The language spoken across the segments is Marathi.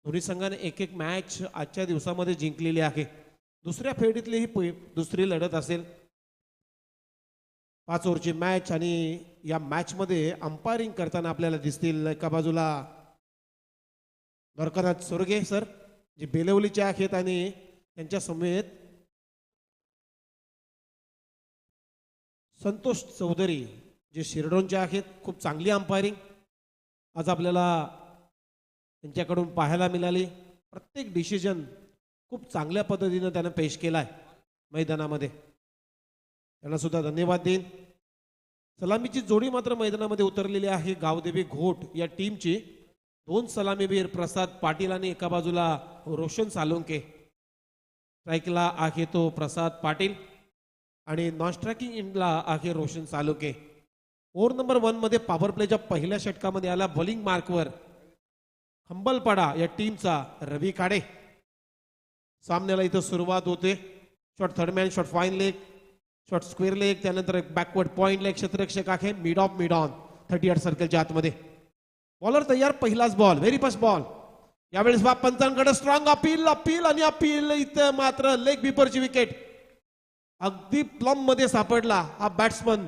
दोन्ही संघाने एक एक मॅच आजच्या दिवसामध्ये जिंकलेली आहे. दुसऱ्या फेरीतली ही दुसरी लढत असेल. 5 ओव्हरची मॅच आणि या मॅच मध्ये अंपायरिंग करताना आपल्याला दिसतील एका बाजूला द्वारकानाथ सोरगे सर जे बेलवलीचे आहेत आणि त्यांच्या समेत संतोष चौधरी जे शिरडोनचे आहेत. खूप चांगली अंपायरिंग आज आपल्याला त्यांच्याकडून पाहायला मिळाली. प्रत्येक डिसिजन खूप चांगल्या पद्धतीने त्यानं पेश केलाय मैदानामध्ये. त्यांना सुद्धा धन्यवाद देईन. सलामीची जोडी मात्र मैदानामध्ये उतरलेली आहे गावदेवी घोट या टीमची. 2 सलामीवीर प्रसाद पाटील आणि एका बाजूला रोशन सालुंके. स्ट्राईकला आहे तो प्रसाद पाटील आणि नॉन स्ट्रायकिंग इनला आहे रोशन सालुके. ओव्हर नंबर 1 मध्ये पॉवर प्लेच्या पहिल्या षटकामध्ये आला बॉलिंग मार्कवर खंबलपाडा या टीमचा रवी खाडे. सामन्याला इथं सुरुवात होते. Shot third man, shot fine leg, shot square leg, त्यानंतर एक बॅकवर्ड पॉइंट लेग. क्षेत्ररक्षक आहे मिड ऑफ मिड ऑन 38 सर्कलच्या आतमध्ये. बॉलर तयार. पहिलाच बॉल, व्हेरी फर्स्ट बॉल. यावेळेस पंचांकडे स्ट्रॉंग अपील अपील आणि अपील. इथं मात्र लेग बिपरची विकेट अगदी प्लम मध्ये सापडला हा बॅट्समन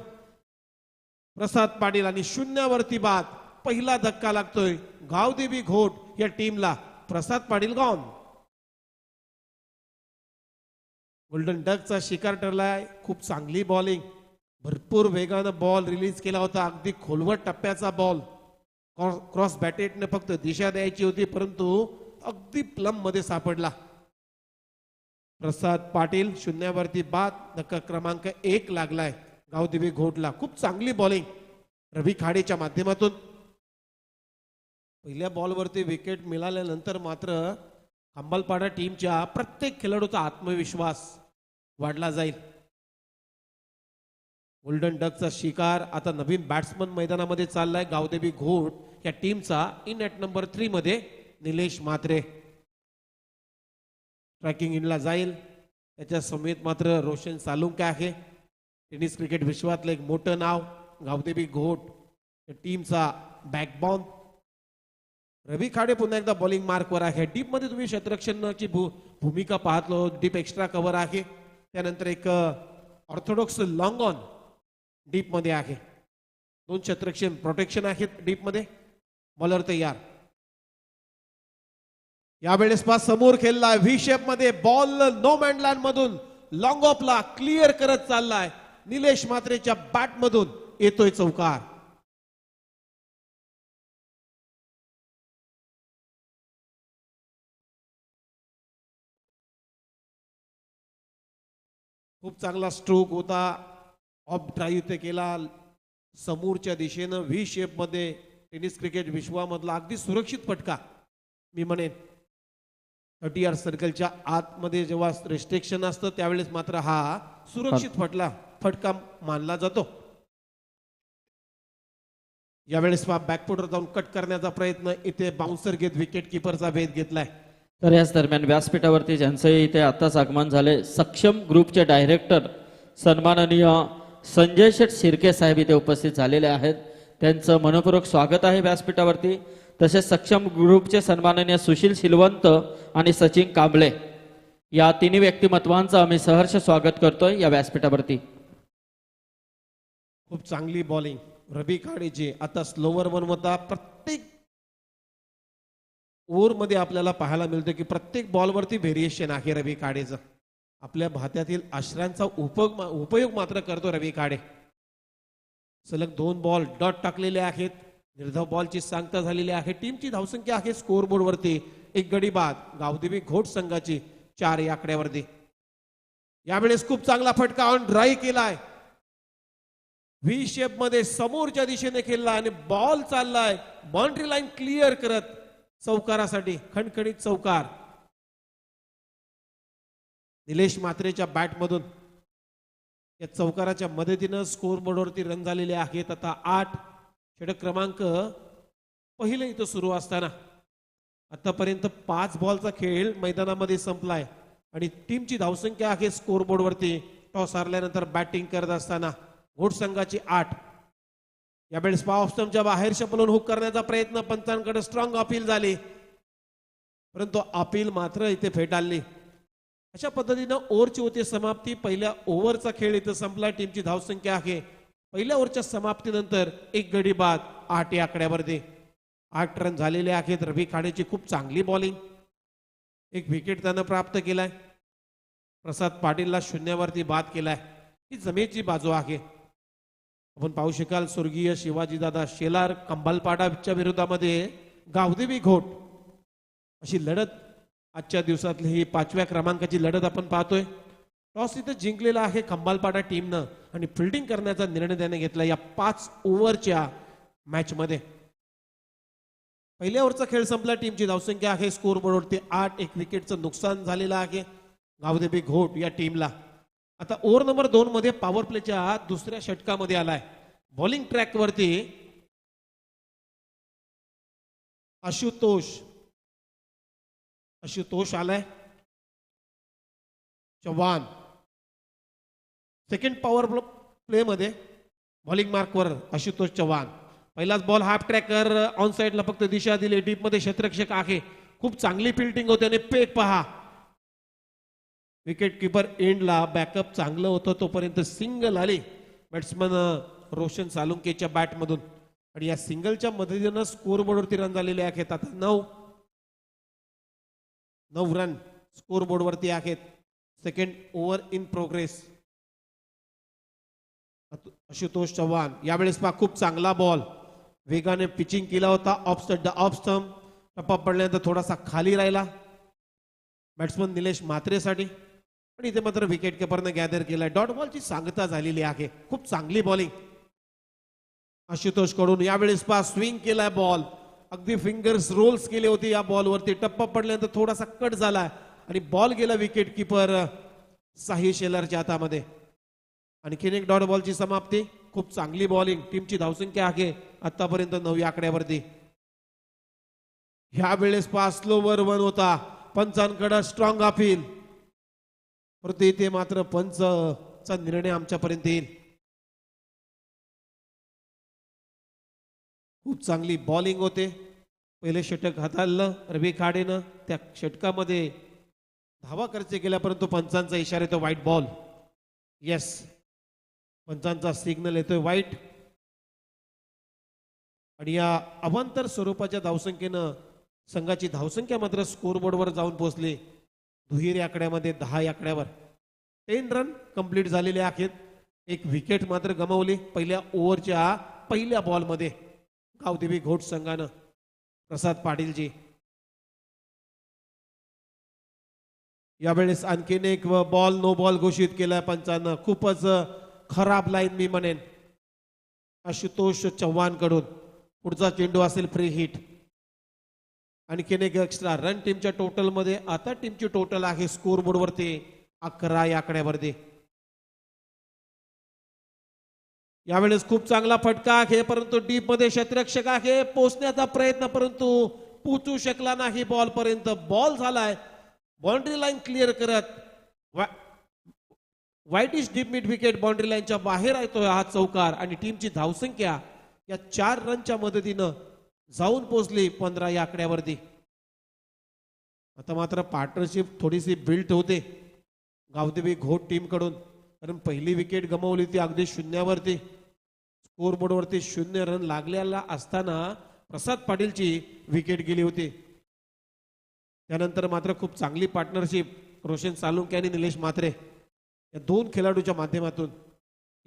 प्रसाद पाटील आणि शून्यावरती बाद. पहिला धक्का लागतोय गावदेवी घोट या टीमला. प्रसाद पाटील गॉन. गोल्डन डकचा शिकार ठरलाय. खूप चांगली बॉलिंग, भरपूर वेगानं बॉल रिलीज केला होता. अगदी खोलवट टप्प्याचा बॉल. क्रॉस बॅटेटने फक्त दिशा द्यायची होती परंतु अगदी प्लम मध्ये सापडला. प्रसाद पाटील शून्यावरती बाद. धक्का क्रमांक 1 लागलाय गावदेवी घोटला. खूप चांगली बॉलिंग रवी खाडेच्या माध्यमातून. पहिल्या बॉलवरती विकेट मिळाल्यानंतर मात्र खंबलपाडा टीमच्या प्रत्येक खेळाडूचा आत्मविश्वास वाढला जाईल. गोल्डन डकचा शिकार आता नवीन बॅट्समन मैदानामध्ये चाललाय गावदेवी घोट या टीमचा. इन ॲट नंबर 3 मध्ये निलेश म्हात्रे. ट्रॅकिंग इनला जाईल. त्याच्या समेत मात्र रोशन सालुंके आहे. टेनिस क्रिकेट विश्वातलं एक मोठं नाव. गावदेवी घोट या टीमचा बॅकबॉन. रवी खाडे पुन्हा एकदा बॉलिंग मार्कवर आहे. डीप मध्ये तुम्ही क्षेत्ररक्षणाची भूमिका पाहतो. डीप एक्स्ट्रा कव्हर आहे. त्यानंतर एक ऑर्थोडॉक्स लॉंग ऑन डीप मध्ये आहे. 2 क्षेत्ररक्षण प्रोटेक्शन आहेत डीप मध्ये. बॉलर तयार. यावेळेस समोर खेळलाय व्ही शेप मध्ये. बॉल नो मॅन लँड मधून लॉंग ऑफला क्लिअर करत चाललाय. निलेश म्हात्रेच्या बॅट मधून येतोय चौकार. खूप चांगला स्ट्रोक होता. ऑफ ड्राईव्ह ते केला समोरच्या दिशेनं व्ही शेप मध्ये. टेनिस क्रिकेट विश्वामधला अगदी सुरक्षित फटका मी म्हणेन. 30 सर्कलच्या आतमध्ये जेव्हा रिस्ट्रिक्शन असतं त्यावेळेस मात्र हा सुरक्षित फटका मानला जातो. यावेळेस बॅकफुटवर जाऊन कट करण्याचा प्रयत्न. इथे बाउन्सर घेत विकेट किपरचा भेद घेतलाय. तर याच दरम्यान व्यासपीठावरती ज्यांचं इथे आताच आगमन झाले सक्षम ग्रुपचे डायरेक्टर सन्माननीय संजय शेठ शिर्के साहेब इथे उपस्थित झालेले आहेत. त्यांचं मनपूर्वक स्वागत आहे व्यासपीठावरती. तसेच सक्षम ग्रुपचे सन्माननीय सुशील शिलवंत आणि सचिन कांबळे या तिन्ही व्यक्तिमत्वांचं आम्ही सहर्ष स्वागत करतोय या व्यासपीठावरती. खूप चांगली बॉलिंग रवी खाडेची. आता स्लोवर बनवता प्रत्येक ओव्हर मध्ये आपल्याला पाहायला मिळतं की प्रत्येक बॉलवरती व्हेरिएशन आहे रवी खाडेचं. आपल्या भात्यातील आश्रयांचा उपयोग मात्र करतो रवी खाडे. सलग 2 बॉल डॉट टाकलेले आहेत. निर्धाव बॉलची सांगता झालेली आहे. टीमची धावसंख्या आहे स्कोर बोर्ड वरती 1 गडी बाद. गावदेवी घोट संघाची 4 या आकड्यावरती. यावेळेस खूप चांगला फटका ऑन ड्राईव्ह केलाय. व्ही शेप मध्ये समोरच्या दिशेने खेळला आणि बॉल चाललाय बाउंड्री लाईन क्लिअर करत चौकारासाठी. खणखणीत चौकार निलेश म्हात्रेच्या बॅट मधून. या चौकाराच्या मदतीनं स्कोर बोर्डवरती रन झालेले आहेत आता 8. षटक क्रमांक पहिले इथं सुरू असताना आतापर्यंत 5 बॉलचा खेळ मैदानामध्ये संपलाय आणि टीमची धावसंख्या आहे स्कोर बोर्डवरती. टॉस हारल्यानंतर बॅटिंग करत असताना घोट संघाची 8. यावेळेस ऑफ स्टंपच्या बाहेर शपलून हुक करण्याचा प्रयत्न. पंचांकडे स्ट्रॉंग अपील झाली. परंतु अपील मात्र इथे फेटाळली. अशा पद्धतीनं ओव्हरची होती समाप्ती. पहिल्या ओव्हरचा खेळ इथं संपला. टीमची धावसंख्या आहे पहिल्या ओव्हरच्या समाप्तीनंतर एक गडी बाद 8 या आकड्यावरती. 8 रन झालेले आहेत. रवी खाडेची खूप चांगली बॉलिंग. एक विकेट त्यानं प्राप्त केलाय. प्रसाद पाटीलला शून्यावरती बाद केलाय. ही जमेची बाजू आहे. आपण पाहू शकाल स्वर्गीय शिवाजीदादा शेलार कंबालपाडाच्या विरोधामध्ये गावदेवी घोट अशी लढत आजच्या दिवसातली ही 5व्या क्रमांकाची लढत आपण पाहतोय. टॉस इथं जिंकलेला आहे खंबालपाडा टीमनं आणि फिल्डिंग करण्याचा निर्णय त्याने घेतला या 5 ओव्हरच्या मॅच मध्ये. पहिल्या ओव्हरचा खेळ संपला. टीमची धावसंख्या आहे स्कोर बोर्डवरती 8. एक विकेटचं नुकसान झालेलं आहे गावदेवी घोट या टीमला. आता ओव्हर नंबर 2 मध्ये पॉवर प्लेच्या दुसऱ्या षटकामध्ये आलाय. बॉलिंग ट्रॅक वरती आशुतोष आलाय. चव्हाण सेकंड पॉवर प्ले मध्ये बॉलिंग मार्कवर आशुतोष चव्हाण. पहिलाच बॉल हाफ ट्रॅकर ऑन साइडला फक्त दिशा दिली. डीप मध्ये क्षेत्ररक्षक आहे. खूप चांगली फिल्डिंग होते आणि पेक पहा. विकेट किपर एंडला बॅकअप चांगलं होतं तोपर्यंत सिंगल आली बॅट्समन रोशन सालुंकेच्या बॅटमधून आणि या सिंगलच्या मदतीनं स्कोर बोर्डवरती रन झालेले आहेत. आता 9 रन स्कोर बोर्डवरती आहेत. Second over in progress. Ashutosh Chavan यावेळेस पहा खूप चांगला बॉल वेगाने पिचिंग केला होता. ऑफ स्टंप टप्पा पडल्यानंतर थोडासा खाली राहिला बॅट्समन निलेश म्हात्रेसाठी पण इथे मात्र विकेट किपरने गॅदर केलाय. डॉट बॉलची सांगता झालेली आहे. खूप चांगली बॉलिंग आशुतोष कडून. यावेळेस पहा स्विंग केलाय बॉल. अगदी फिंगर्स रोल्स केले होते या बॉलवरती. टप्पा पडल्यानंतर थोडासा कट झाला आणि बॉल गेला विकेट किपर साही शेलारच्या हातामध्ये. आणखीन एक डॉट बॉलची समाप्ती. खूप चांगली बॉलिंग. टीमची धावसंख्या आहे आतापर्यंत 9 या आकड्यावरती. ह्या वेळेस पहा स्लोवर 1 होता. पंचांकडे स्ट्रॉंग अपील परंतु इथे मात्र पंचचा निर्णय आमच्यापर्यंत येईल. खूप चांगली बॉलिंग होते. पहिले षटक हाताळलं रवी खाडेनं. त्या षटकामध्ये धावा खर्च केल्या परंतु पंचांचा इशारा येतो व्हाईट बॉल. येस पंचांचा सिग्नल येतोय व्हाईट आणि या अवांतर स्वरूपाच्या धावसंख्येनं संघाची धावसंख्या मात्र स्कोरबोर्डवर जाऊन पोहोचली. दुहेरी आकड्यामध्ये 10 या आकड्यावर 10 रन कंप्लीट झालेले आहेत. एक विकेट मात्र गमावली पहिल्या ओव्हरच्या पहिल्या बॉलमध्ये गावदेवी घोट संघानं. प्रसाद पाटीलजी यावेळेस आणखीन एक बॉल नो बॉल घोषित केलाय पंचांना. खूपच खराब लाईन मी म्हणेन आशुतोष चव्हाण कडून. पुढचा चेंडू असेल फ्री हिट. आणखीन एक एक्स्ट्रा रन टीमच्या टोटल मध्ये. आता टीमची टोटल आहे स्कोर बोर्डवरती 11 या आकड्यावरती. यावेळेस खूप चांगला फटका आहे परंतु डीप मध्ये क्षेत्ररक्षक आहे. पोचण्याचा प्रयत्न परंतु पोचू शकला नाही बॉल पर्यंत. बॉल झालाय बाउंड्री लाईन क्लिअर करत. White is deep mid wicket boundary लाईनच्या बाहेर येतोय हा चौकार आणि टीमची धावसंख्या या 4 रनच्या मदतीनं जाऊन पोहोचली 15 या आकड्यावरती. आता मात्र पार्टनरशिप थोडीशी बिल्ट होते गावदेवी घोट टीम कडून कारण पहिली विकेट गमावली ती अगदी शून्यावरती. स्कोर बोर्डवरती 0 रन लागलेला असताना प्रसाद पाटीलची विकेट गेली होती. त्यानंतर मात्र खूप चांगली पार्टनरशिप रोशन सालुंके आणि निलेश म्हात्रे या 2 खेळाडूच्या माध्यमातून.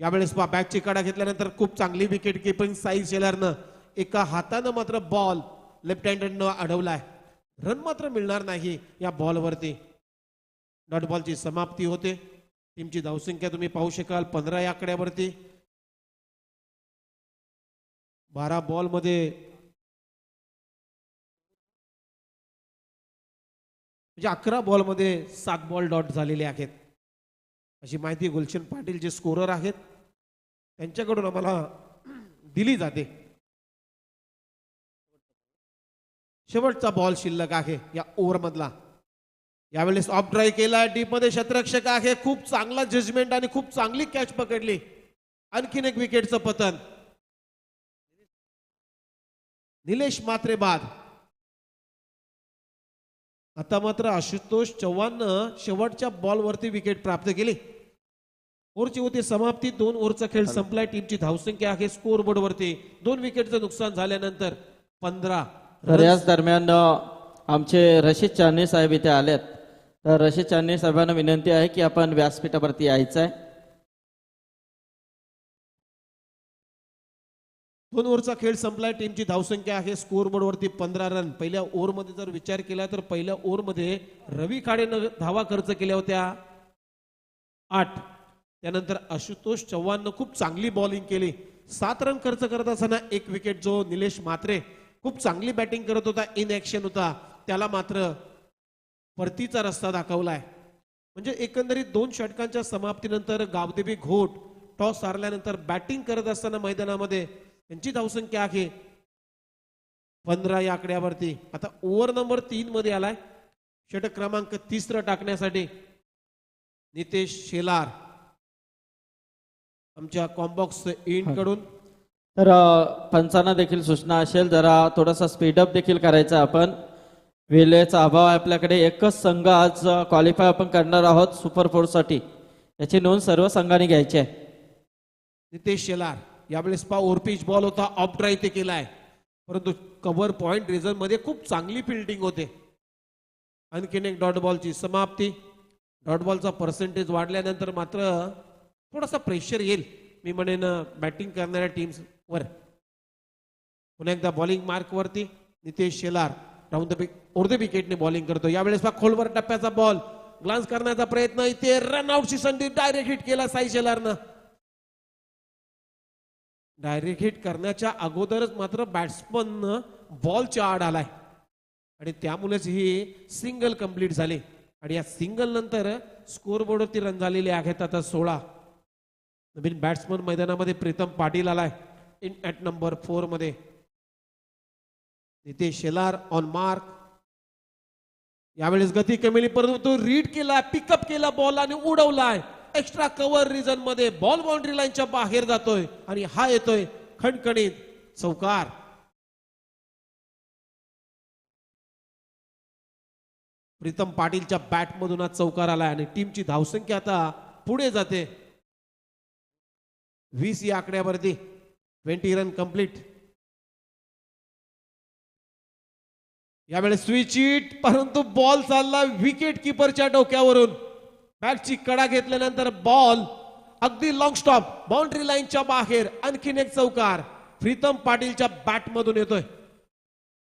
यावेळेस बॅटची कडा घेतल्यानंतर खूप चांगली विकेट किपिंग साई शेलारनं एका हातानं मात्र बॉल लेफ्ट हँडेडनं अडवलाय. रन मात्र मिळणार नाही या बॉलवरती. डॉट बॉलची समाप्ती होते. टीमची धावसंख्या तुम्ही पाहू शकाल 15 या आकड्यावरती. 12 बॉल मध्ये म्हणजे 11 बॉल मध्ये 7 बॉल डॉट झालेले आहेत अशी माहिती गुलशन पाटील जे स्कोरर आहेत त्यांच्याकडून आम्हाला दिली जाते. शेवटचा बॉल शिल्लक आहे या ओव्हर मधला. यावेळेस ऑफ ड्राईव्ह केला. डीप मध्ये क्षेत्ररक्षक आहे. खूप चांगला जजमेंट आणि खूप चांगली कॅच पकडली. आणखीन एक विकेटचं पतन. निलेश म्हात्रे बाद. आता मात्र आशुतोष चव्हाणनं शेवटच्या बॉलवरती विकेट प्राप्त केली. ओव्हरची होती समाप्ती. 2 ओव्हरचा खेळ संपलाय. टीमची धावसंख्या आहे स्कोअर बोर्ड वरती 2 विकेटचं नुकसान झाल्यानंतर 15. तर याच दरम्यान आमचे रशीद चांदणे साहेब इथे आलेत. तर रशीद चांदणे साहेबांना विनंती आहे की आपण व्यासपीठावरती यायचं आहे. 2 ओव्हरचा खेळ संपलाय. टीमची धावसंख्या आहे स्कोअर बोर्ड वरती 15 रन. पहिल्या ओव्हरमध्ये जर विचार केला तर पहिल्या ओव्हरमध्ये रवी खाडेनं धावा खर्च केल्या होत्या 8. त्यानंतर आशुतोष चव्हाणनं खूप चांगली बॉलिंग केली. 7 रन खर्च करत असताना 1 विकेट जो निलेश म्हात्रे खूप चांगली बॅटिंग करत होता, इन ऍक्शन होता, त्याला मात्र परतीचा रस्ता दाखवलाय. म्हणजे एकंदरीत 2 षटकांच्या समाप्तीनंतर गावदेवी घोट टॉस हारल्यानंतर बॅटिंग करत असताना मैदानामध्ये त्यांची धावसंख्या आहे 15 या आकड्यावरती. आता ओव्हर नंबर 3 मध्ये आलाय षटक क्रमांक 3 टाकण्यासाठी नितेश शेलार आमच्या कॉम्बॉक्स इंड कडून. तर पंचांना देखील सूचना असेल, जरा थोडासा स्पीडअप देखील करायचा. आपण वेळेचा अभाव आहे आपल्याकडे. एकच संघ आज क्वालिफाय आपण करणार आहोत सुपर 4 साठी. याची नोंद सर्व संघांनी घ्यायची आहे. नितेश शेलार यावेळेस ओव्हरपिच बॉल होता, ऑफ ड्राईव्ह ते केलाय, परंतु कव्हर पॉइंट रिझन मध्ये खूप चांगली फिल्डिंग होते. आणखीन एक डॉट बॉलची समाप्ती. डॉट बॉलचा पर्सेंटेज वाढल्यानंतर मात्र थोडासा प्रेशर येईल मी म्हणेन बॅटिंग करणाऱ्या टीम्स वर. पुन्हा एकदा बॉलिंग मार्क वरती Nitesh Shelar round the over the विकेटने बॉलिंग करतो. यावेळेस खोलवर टप्प्याचा बॉल ग्लान्स करण्याचा प्रयत्न, इथे रन आउटची संधी, डायरेक्ट हिट केला साई शेलारनं. डायरेक्ट हिट करण्याच्या अगोदरच मात्र बॅट्समन बॉलच्या आड आलाय आणि त्यामुळेच ही सिंगल कंप्लीट झाली. आणि या सिंगल नंतर स्कोअर बोर्डवरती रन झालेले आहेत आता 16. नवीन बॅट्समन मैदानामध्ये प्रीतम पाटील आलाय इन ॲट नंबर 4 मध्ये. Nitesh Shelar on mark. यावेळेस गती कमी परंतु रीड केला, पिकअप केला बॉल आणि उडवलाय. एक्स्ट्रा कव्हर रिजन मध्ये बॉल बाउंड्री लाईनच्या बाहेर जातोय आणि हा येतोय खणखणीत चौकार. प्रीतम पाटीलच्या बॅट मधून आज चौकार आलाय आणि टीमची धावसंख्या आता पुढे जाते 20 या आकड्यावरती. 20 रन कंप्लीट. यावेळेस स्विच हिट, परंतु बॉल चालला विकेट किपरच्या डोक्यावरून. बॅटची कडा घेतल्यानंतर बॉल अगदी लॉंग स्टॉप बाउंड्री लाईनच्या बाहेर. आणखीन एक चौकार प्रीतम पाटीलच्या बॅट मधून येतोय.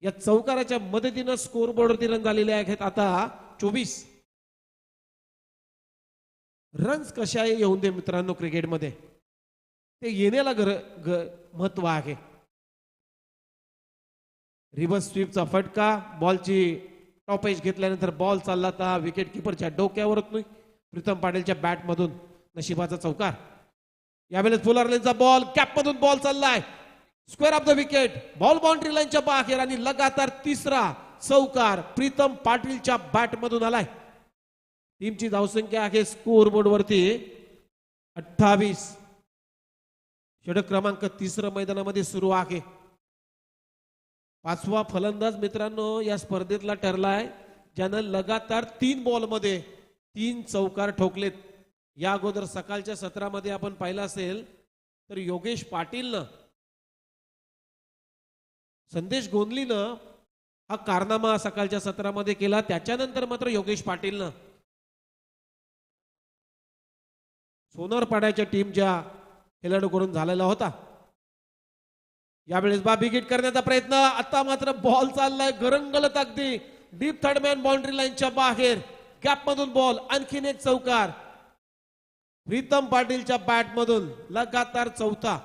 या चौकाराच्या मदतीनं स्कोअर बोर्डवरती रन झालेले आहेत आता 24. रन्स कशा येऊन दे मित्रांनो, क्रिकेटमध्ये ते येण्याला महत्व आहे. रिव्हर्स स्वीपचा फटका, बॉलची टॉप एज घेतल्यानंतर बॉल चालला तर विकेट किपरच्या डोक्यावर प्रीतम पाटीलच्या बॅट मधून नशिबाचा चौकार. यावेळेस फुलर लेनचा बॉल, कॅप मधून बॉल चाललाय square of the wicket, ball boundary लाईनच्या बाहेर आणि लगातार 3रा चौकार प्रीतम पाटीलच्या बॅट मधून आलाय. टीमची धावसंख्या आहे स्कोअर बोर्ड वरती 28. षटक क्रमांक 3 मैदानामध्ये सुरू आहे. 5वा फलंदाज मित्रांनो या स्पर्धेतला ठरलाय ज्यानं लगातार 3 बॉल मध्ये 3 चौकार ठोकलेत. या अगोदर सकाळच्या सत्रामध्ये आपण पाहिलं असेल तर योगेश पाटीलनं, संदेश गोंदलीनं हा कारनामा सकाळच्या सत्रामध्ये केला. त्याच्यानंतर मात्र योगेश पाटीलनं सोनारपाड्याच्या टीमच्या खेळाडूकडून झालेला होता. यावेळेस बिग हिट करण्याचा प्रयत्न, आता मात्र बॉल चाललाय गरंगलत अगदी डीप थर्डमॅन बाउंड्री लाईनच्या बाहेर. गॅप मधून बॉल, आणखीन एक चौकार प्रीतम पाटीलच्या बॅट मधून लगातार 4था.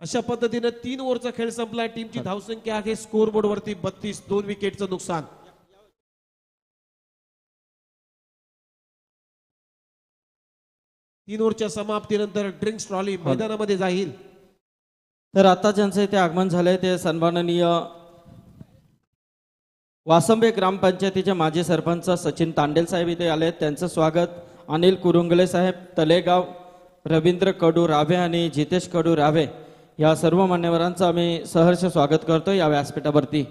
अशा पद्धतीने 3 ओव्हरचा खेळ संपलाय. टीमची धावसंख्या आहे स्कोअर बोर्ड वरती 32. 2 विकेटचं नुकसान. तीन ओव्हरच्या समाप्तीनंतर ड्रिंक्स ट्रॉली मैदानामध्ये जाईल. तर आता ज्यांचं इथे आगमन झालंय ते सन्माननीय वासंबे ग्रामपंचायतीचे माजी सरपंच सचिन तांडेल साहेब इथे आले. त्यांचं स्वागत अनिल कुरुंगले साहेब, तलेगाव, रवींद्र कडू रावे आणि जितेश कडू रावे या सर्व मान्यवरांचं आम्ही सहर्ष स्वागत करतो या व्यासपीठावरती.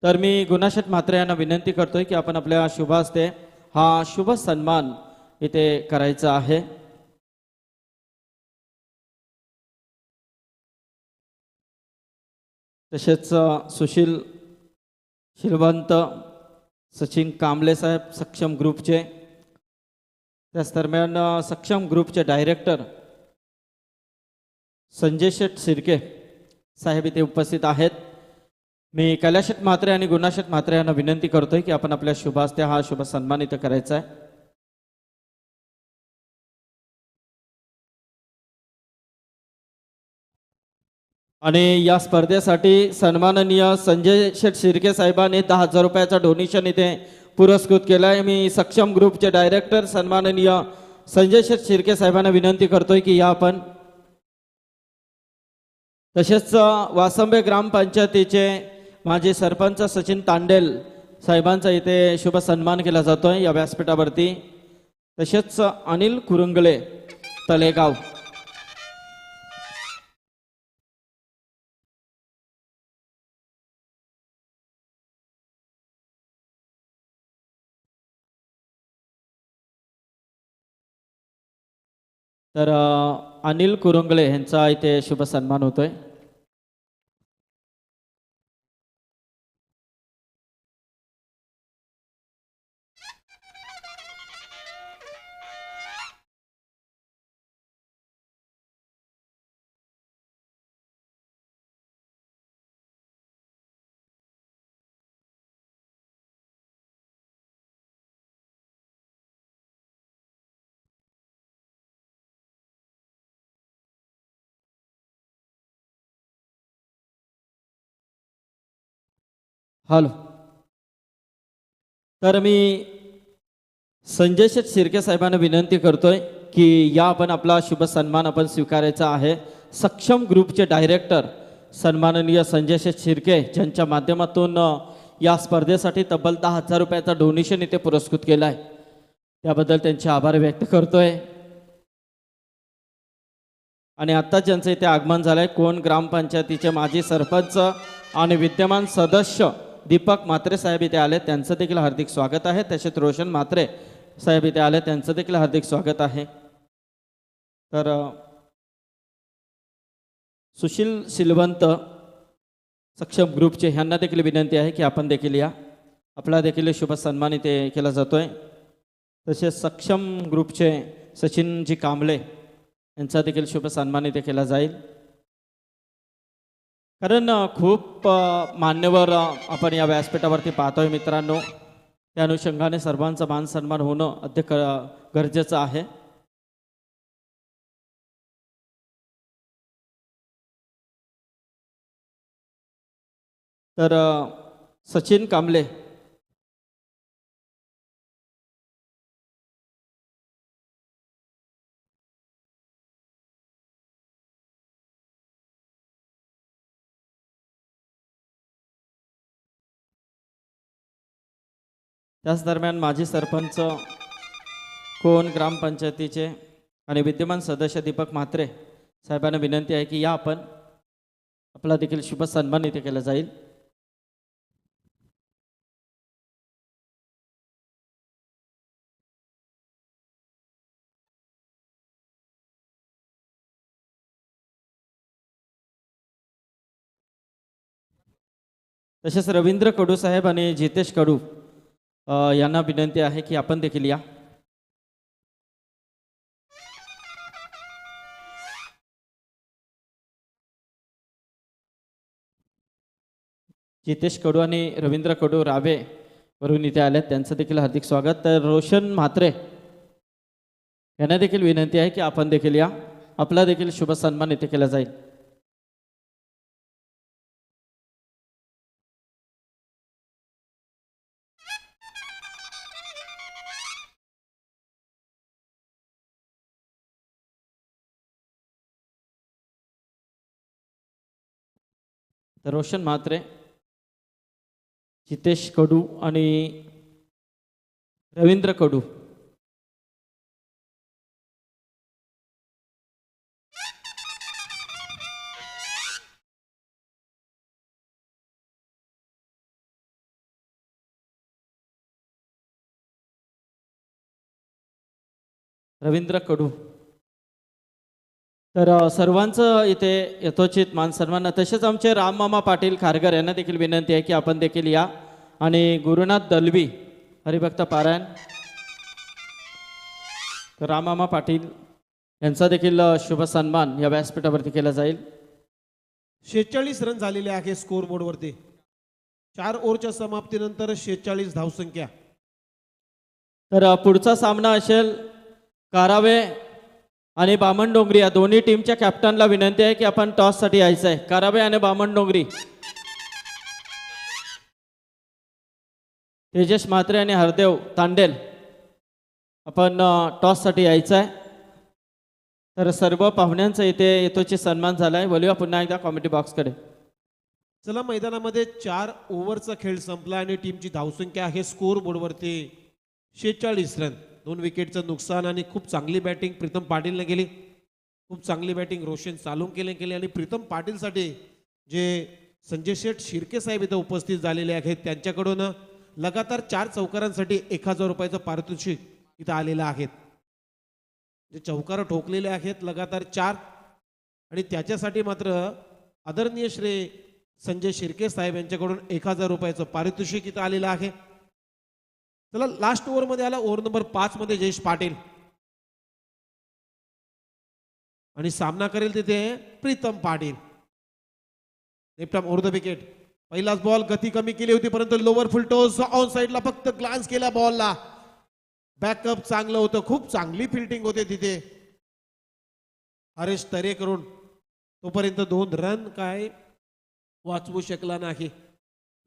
तर मी गुणाशेठ म्हात्रे यांना विनंती करतोय की आपण आपल्या शुभ हस्ते हा शुभ सन्मान इथे करायचा आहे. तसेच सुशील शिलवंत सचिन कांबळे साहेब सक्षम ग्रुपचे, त्याच दरम्यान सक्षम ग्रुपचे डायरेक्टर संजय शेठ शिर्के साहेब इथे उपस्थित आहेत. मी कैलाशेठ म्हात्रे आणि गुणाशेठ म्हात्रे यांना विनंती करतोय की आपण आपल्या शुभ हस्ते हा शुभ सन्मान इथे करायचा आहे. आणि या स्पर्धेसाठी सन्माननीय संजय शेठ शिर्के साहेबांनी 10,000 रुपयाचा डोनेशन इथे पुरस्कृत केला आहे. मी सक्षम ग्रुपचे डायरेक्टर सन्माननीय संजय शेठ शिर्के साहेबांना विनंती करतोय की या आपण. तसेच वासंबे ग्रामपंचायतीचे माजी सरपंच सचिन तांडेल साहेबांचा इथे शुभ सन्मान केला जातोय या व्यासपीठावरती. तसेच अनिल कुरुंगले तलेगाव. तर अनिल कुरुंगले यांचा इथे शुभ सन्मान होतोय. हॅलो. तर मी संजय शेठ शिर्के साहेबांना विनंती करतोय की या आपण आपला शुभ सन्मान आपण स्वीकारायचा आहे. सक्षम ग्रुपचे डायरेक्टर सन्माननीय संजय शेठ शिर्के ज्यांच्या माध्यमातून या स्पर्धेसाठी तब्बल 10,000 रुपयाचा डोनेशन इथे पुरस्कृत केला आहे, त्याबद्दल त्यांचे आभार व्यक्त करतोय. आणि आत्ताच ज्यांचं इथे आगमन झालंय कोण ग्रामपंचायतीचे माजी सरपंच आणि विद्यमान सदस्य दीपक म्हात्रे साहेब इथे आले, त्यांचं देखील हार्दिक स्वागत आहे. तसेच रोशन म्हात्रे साहेब इथे आले, त्यांचं देखील हार्दिक स्वागत आहे. तर सुशील शिलवंत सक्षम ग्रुपचे ह्यांना देखील विनंती आहे की आपण देखील या, आपला देखील शुभ सन्मान इथे केला जातोय. तसेच सक्षम ग्रुपचे सचिनजी कांबळे यांचा देखील शुभ सन्मान इथे केला जाईल. कारण खूप मान्यवर आपण या व्यासपीठावरती पाहतोय मित्रांनो, त्या अनुषंगाने सर्वांचा मान सन्मान होणं अत्यंत गरजेचं आहे. तर सचिन कांबळे त्याच दरम्यान माजी सरपंच कोण ग्रामपंचायतीचे आणि विद्यमान सदस्य दीपक म्हात्रे साहेबांना विनंती आहे की या आपण, आपला देखील शुभ सन्मान इथे केला जाईल. तसेच रवींद्र कडू साहेब आणि जितेश कडू यांना विनंती आहे की आपण देखील या. जितेश कडू आणि रवींद्र कडू रावे वरून इथे आले, त्यांचं देखील हार्दिक स्वागत. तर रोशन म्हात्रे यांना देखील विनंती आहे की आपण देखील या, आपला देखील शुभ सन्मान इथे केला जाईल. तर रोशन म्हात्रे, जितेश कडू आणि रवींद्र कडू रवींद्र कडू. तर सर्वांचं इथे यथोचित मान सन्मान. तसेच आमचे राममामा पाटील खारघर यांना देखील विनंती आहे की आपण देखील या. आणि गुरुनाथ दलवी हरिभक्त पारायण. तर राममामा पाटील यांचा देखील शुभ सन्मान या व्यासपीठावरती केला जाईल. 46 रन झालेले आहे स्कोर बोर्डवरती. 4 ओव्हरच्या समाप्तीनंतर 46 धावसंख्या. तर पुढचा सामना असेल कारावे आणि बामणडोंगरी. या दोन्ही टीमच्या कॅप्टनला विनंती आहे की आपण टॉससाठी यायचं आहे. कारावे आणि बामणडोंगरी. तेजस म्हात्रे आणि हरदेव तांडेल आपण टॉससाठी यायचं आहे. तर सर्व पाहुण्यांचा इथे येतोची सन्मान झाला आहे. बोलूया पुन्हा एकदा कॉमेडी बॉक्सकडे. चला, मैदानामध्ये 4 ओव्हरचा खेळ संपला आणि टीमची धावसंख्या आहे स्कोर बोर्डवरती 46 रन. 2 विकेटचं नुकसान आणि खूप चांगली बॅटिंग प्रीतम पाटीलने केली. खूप चांगली बॅटिंग रोशन सालुंकेने केली. आणि प्रीतम पाटीलसाठी जे संजय शेठ शिर्के साहेब इथं उपस्थित झालेले आहेत त्यांच्याकडून लगातार 4 चौकारांसाठी 1000 रुपयाचं पारितोषिक इथं आलेलं आहेत. जे चौकार ठोकलेले आहेत लगातार 4. आणि त्याच्यासाठी मात्र आदरणीय श्री संजय शिर्के साहेब यांच्याकडून 1000 रुपयाचं पारितोषिक इथं आलेलं आहे. चला, लास्ट ओव्हरमध्ये आला ओव्हर नंबर 5 मध्ये जयेश पाटील आणि सामना करेल तिथे Pritam Patil. Left arm over the wicket. पहिलाच बॉल गती कमी केली होती परंतु लोअर फुल टोस ऑन साइडला फक्त ग्लान्स केला बॉलला. बॅकअप चांगलं होतं. खूप चांगली फिल्डिंग होते तिथे हरेश तरेकरून. तोपर्यंत 2 रन काय वाचवू शकला नाही.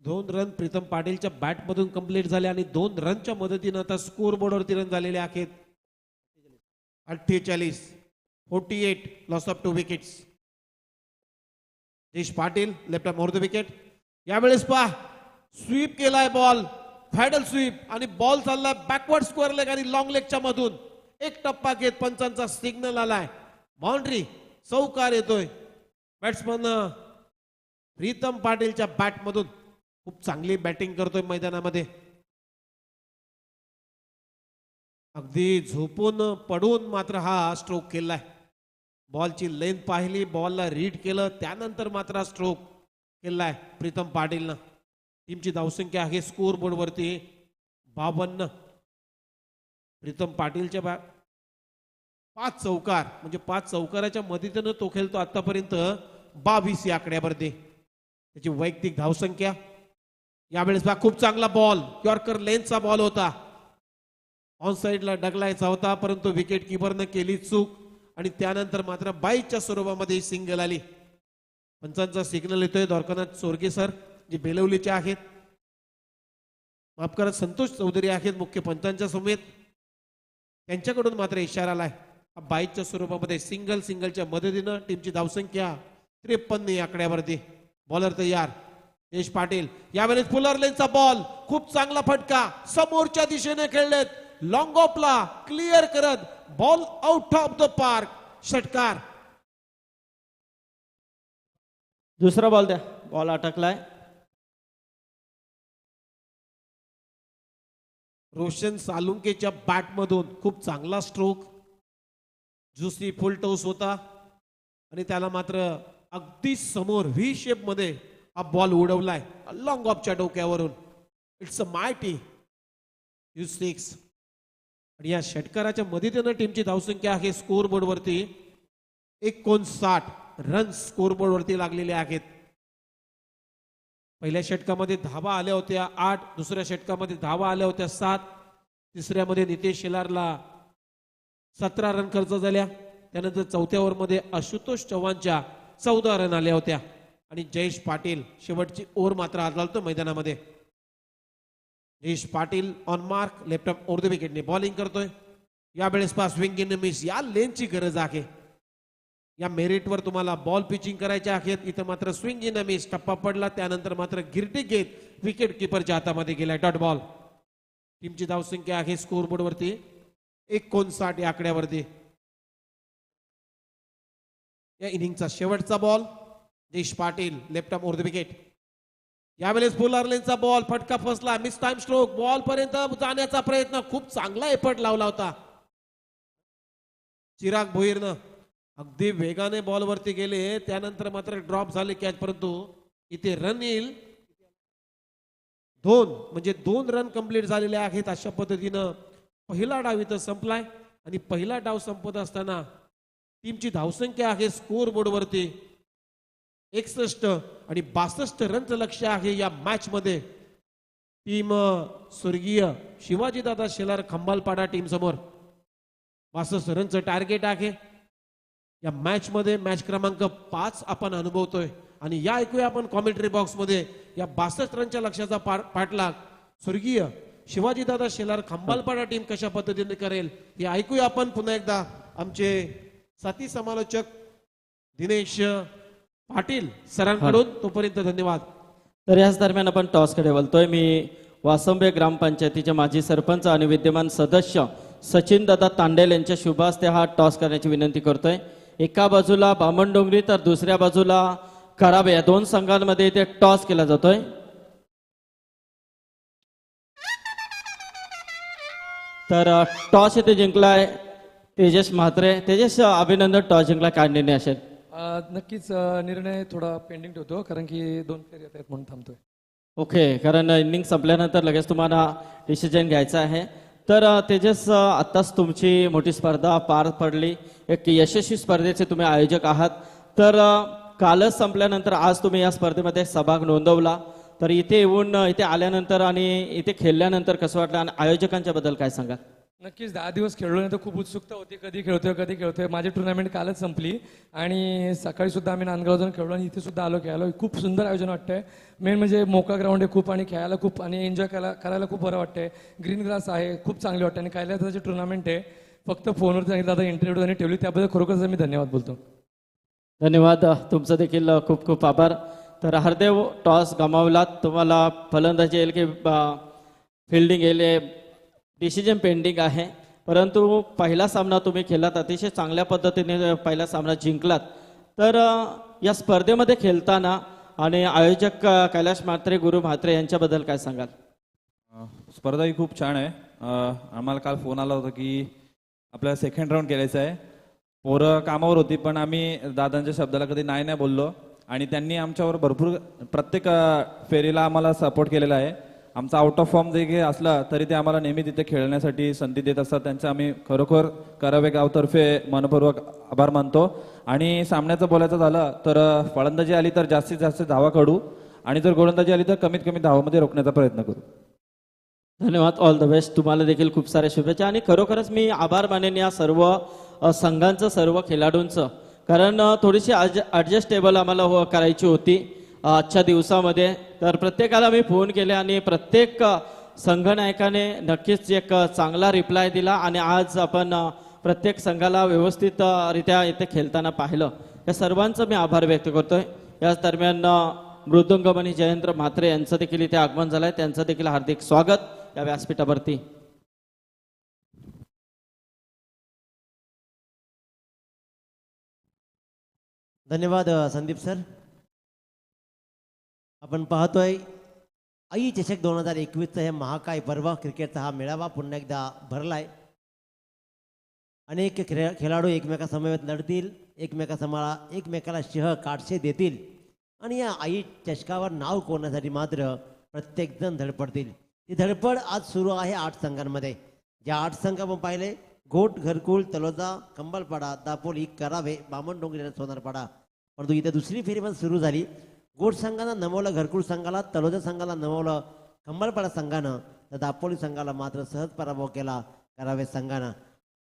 2 रन प्रीतम पाटीलच्या बॅटमधून कंप्लीट झाले आणि 2 रनच्या मदतीनं आता स्कोर बोर्डवरती रन झालेले आहेत 48. 48 loss of 2 wickets. Jayesh Patil left arm over the wicket. यावेळेस पहा स्वीप केलाय बॉल. फॅडल स्वीप आणि बॉल चाललाय बॅकवर्ड स्क्वेअर लेग आणि लॉंग लेगच्या मधून. एक टप्पा घेत पंचांचा सिग्नल आलाय. बाउंड्री चौकार येतोय. बॅट्समन प्रीतम पाटीलच्या बॅटमधून खूप चांगली बॅटिंग करतोय मैदानामध्ये. अगदी झोपून पडून मात्र हा स्ट्रोक केलाय. बॉलची लेंथ पाहिली, बॉलला रीड केलं, त्यानंतर मात्र हा स्ट्रोक केलाय प्रीतम पाटीलनं. टीमची धावसंख्या आहे स्कोर बोर्डवरती 52. प्रीतम पाटीलच्या 5 चौकार म्हणजे 5 चौकाराच्या मदतीनं तो खेळतो आतापर्यंत 22 या आकड्यावरती. त्याची वैयक्तिक धावसंख्या. यावेळेस बा खूप चांगला बॉल यॉर्कर लेन्थचा बॉल होता. ऑन साइडला डगलायचा होता परंतु विकेट किपरनं केली चूक आणि त्यानंतर मात्र 22च्या स्वरूपामध्ये सिंगल आली. पंचांचा सिग्नल येतोय. द्वारकानाथ चोरगे सर जे बेलवलीचे आहेत, माफ करा संतोष चौधरी आहेत मुख्य पंचांच्या समेत, त्यांच्याकडून मात्र इशारा आलाय. 22च्या स्वरूपामध्ये सिंगलच्या मदतीनं टीमची धावसंख्या 53 या आकड्यावरती. बॉलर तयार जयेश पाटील. यावेळेस पुलर लेनचा बॉल खूप चांगला फटका समोरच्या दिशेने खेळलेत. लॉंग ऑफला क्लिअर करत ball out of the park. षटकार. दुसरा बॉल द्या. बॉल अटकलाय. रोशन सालुंकेच्या बॅटमधून खूप चांगला स्ट्रोक. जुसी फुल टोस होता आणि त्याला मात्र अगदी समोर व्ही शेप मध्ये हा बॉल उडवलाय लॉंग ऑफच्या डोक्यावरून. It's a mighty you 6. आणि या षटकाराच्या मदतीनं टीमची धावसंख्या आहे स्कोर बोर्डवरती 59 रन स्कोर बोर्डवरती लागलेले आहेत. पहिल्या षटकामध्ये धावा आल्या होत्या 8, दुसऱ्या षटकामध्ये धावा आल्या होत्या 7, तिसऱ्यामध्ये नितेश शेलारला 17 रन खर्च झाल्या. त्यानंतर चौथ्या ओव्हरमध्ये आशुतोष चव्हाणच्या 14 रन आल्या होत्या आणि जयेश पाटील शेवटची ओव्हर मात्र आदळतो मैदानामध्ये. Jayesh Patil on mark left arm over the विकेटने बॉलिंग करतोय. यावेळेस पास स्विंग इन मिस. या लेनची गरज आहे. या मेरिटवर तुम्हाला बॉल पिचिंग करायचे आहेत. इथं मात्र स्विंग इन मिस. टप्पा पडला त्यानंतर मात्र गिरटी घेत विकेट किपरच्या हातामध्ये गेलाय डॉट बॉल. टीमची धावसंख्या आहे स्कोर बोर्डवरती 59 या आकड्यावरती. या इनिंगचा शेवटचा ball Jayesh Patil left arm over the wicket. यावेळेस बोलर लेनचा बॉल फटका फसला. Miss time stroke. बॉल पर्यंत जाण्याचा प्रयत्न खूप चांगला एफर्ट लावला होता. चिराग भोईरनं अगदी वेगाने बॉलवरती गेले, त्यानंतर मात्र ड्रॉप झाले कॅच, परंतु इथे रन येईल 2, म्हणजे 2 रन कंप्लीट झालेले आहेत. अशा पद्धतीनं पहिला डाव इथं संपलाय आणि पहिला डाव संपत असताना टीमची धावसंख्या आहे स्कोर बोर्डवरती 61 आणि 62 रनचं लक्ष आहे या मॅच मध्ये. टीम स्वर्गीय शिवाजीदादा शेलार खंबालपाडा टीम समोर 62 रनचं टार्गेट आहे या मॅच मध्ये. मॅच क्रमांक 5 आपण अनुभवतोय आणि या ऐकूया आपण कॉमेंट्री बॉक्स मध्ये या 62 रनच्या लक्ष्याचा पाठलाग स्वर्गीय शिवाजीदादा शेलार खंबालपाडा टीम कशा पद्धतीने करेल हे ऐकूया आपण पुन्हा एकदा आमचे साथी समालोचक दिनेश पाटील सरांकडून. तोपर्यंत धन्यवाद. तर याच दरम्यान आपण टॉसकडे बोलतोय. मी वासंबे ग्रामपंचायतीचे माजी सरपंच आणि विद्यमान सदस्य सचिन दादा तांडेल यांच्या शुभ हस्ते हा टॉस करण्याची विनंती करतोय. एका बाजूला बामणडोंगरी तर दुसऱ्या बाजूला करावे, या 2 संघांमध्ये इथे टॉस केला जातोय. तर टॉस इथे जिंकलाय तेजस म्हात्रे. तेजस, अभिनंदन, टॉस जिंकला, काय निर्णय असेल? नक्कीच निर्णय थोडा पेंडिंग ठेवतो कारण की 2 प्लेयर येत आहेत म्हणून थांबतोय. ओके, कारण इनिंग संपल्यानंतर लगेच तुम्हाला डिसिजन घ्यायचा आहे. तर तेजस, आत्ताच तुमची मोठी स्पर्धा पार पडली, एक यशस्वी स्पर्धेचे तुम्ही आयोजक आहात. तर कालच संपल्यानंतर आज तुम्ही या स्पर्धेमध्ये सहभाग नोंदवला. तर इथे येऊन इथे आल्यानंतर आणि इथे खेळल्यानंतर कसं वाटलं आणि आयोजकांच्या बद्दल काय सांगा? नक्कीच 10 दिवस खेळलो नाही तर खूप उत्सुकता होती, कधी खेळतोय. माझी टुर्नामेंट कालच संपली आणि सकाळी सुद्धा आम्ही नांदगाव जाऊन खेळलो आणि इथे सुद्धा आलो खेळायला. खूप सुंदर आयोजन वाटतंय. मेन म्हणजे मोकळा ग्राउंड आहे खूप आणि खेळायला खूप आणि एन्जॉय करायला खूप बरं वाटतंय. ग्रीन ग्रास आहे, खूप चांगली वाटते आणि कैलासची टुर्नामेंट आहे. फक्त फोनवर सांगितलं आता इंटरव्ह्यू त्यांनी ठेवली, त्याबद्दल खरोखरच मी धन्यवाद बोलतो. धन्यवाद, तुमचं देखील खूप खूप आभार. तर हरदेव, टॉस गमावलात, तुम्हाला फलंदाजी येईल की फिल्डिंग येईल, डिसिजन पेंडिंग आहे. परंतु पहिला सामना तुम्ही खेळलात, अतिशय चांगल्या पद्धतीने पहिला सामना जिंकलात. तर या स्पर्धेमध्ये खेळताना आणि आयोजक कैलाश म्हात्रे, गुरु म्हात्रे यांच्याबद्दल काय सांगाल? स्पर्धा ही खूप छान आहे. आम्हाला काल फोन आला होता की आपल्याला सेकंड राऊंड केलायचं आहे. पोरं कामावर होती पण आम्ही दादांच्या शब्दाला कधी नाही बोललो आणि त्यांनी आमच्यावर भरपूर प्रत्येक फेरीला आम्हाला सपोर्ट केलेला आहे. आमचा आउट ऑफ फॉर्म जे असला तरी ते आम्हाला नेहमी तिथे खेळण्यासाठी संधी देत असतात. त्यांचं आम्ही खरोखर करावे गावतर्फे मनपूर्वक आभार मानतो. आणि सामन्याचं बोलायचं झालं तर फलंदाजी आली तर जास्तीत जास्त धावा काढू आणि जर गोलंदाजी आली तर कमीत कमी धावामध्ये रोखण्याचा प्रयत्न करू. धन्यवाद, ऑल द बेस्ट. तुम्हाला देखील खूप साऱ्या शुभेच्छा आणि खरोखरच मी आभार मानेन या सर्व संघांचं, सर्व खेळाडूंचं, कारण थोडीशी ॲडजस्टेबल आम्हाला करायची होती आजच्या दिवसामध्ये. तर प्रत्येकाला मी फोन केले आणि प्रत्येक संघनायकाने नक्कीच एक चांगला रिप्लाय दिला आणि आज आपण प्रत्येक संघाला व्यवस्थितरित्या इथे खेळताना पाहिलं. या सर्वांचं मी आभार व्यक्त करतोय. याच दरम्यान मृदुंगमणी जयेंद्र म्हात्रे यांचं देखील इथे आगमन झालंय, त्यांचं देखील हार्दिक स्वागत या व्यासपीठावरती. धन्यवाद संदीप सर. आपण पाहतोय आई चषक 2021चा हे महाकाय पर्व क्रिकेटचा हा मेळावा पुन्हा एकदा भरलाय. अनेक खेळाडू एकमेकासमवेत लढतील, एकमेकाला शह काटशे देतील आणि या आई चषकावर नाव कोरण्यासाठी मात्र प्रत्येकजण धडपडतील. ती धडपड आज सुरू आहे 8 संघांमध्ये. ज्या 8 संघ आपण पाहिले, घोट, घरकुल, तलोजा, कंबलपाडा, दापोली, करावे, बामणडोंगरी आणि सोनारपाडा. परंतु इथे दुसरी फेरी पण सुरू झाली. गोट संघानं नमवलं घरकुल संघाला, तलोजा संघाला नमवलं कंबलपाडा संघानं, तर दापोली संघाला मात्र सहज पराभव केला करावे संघानं.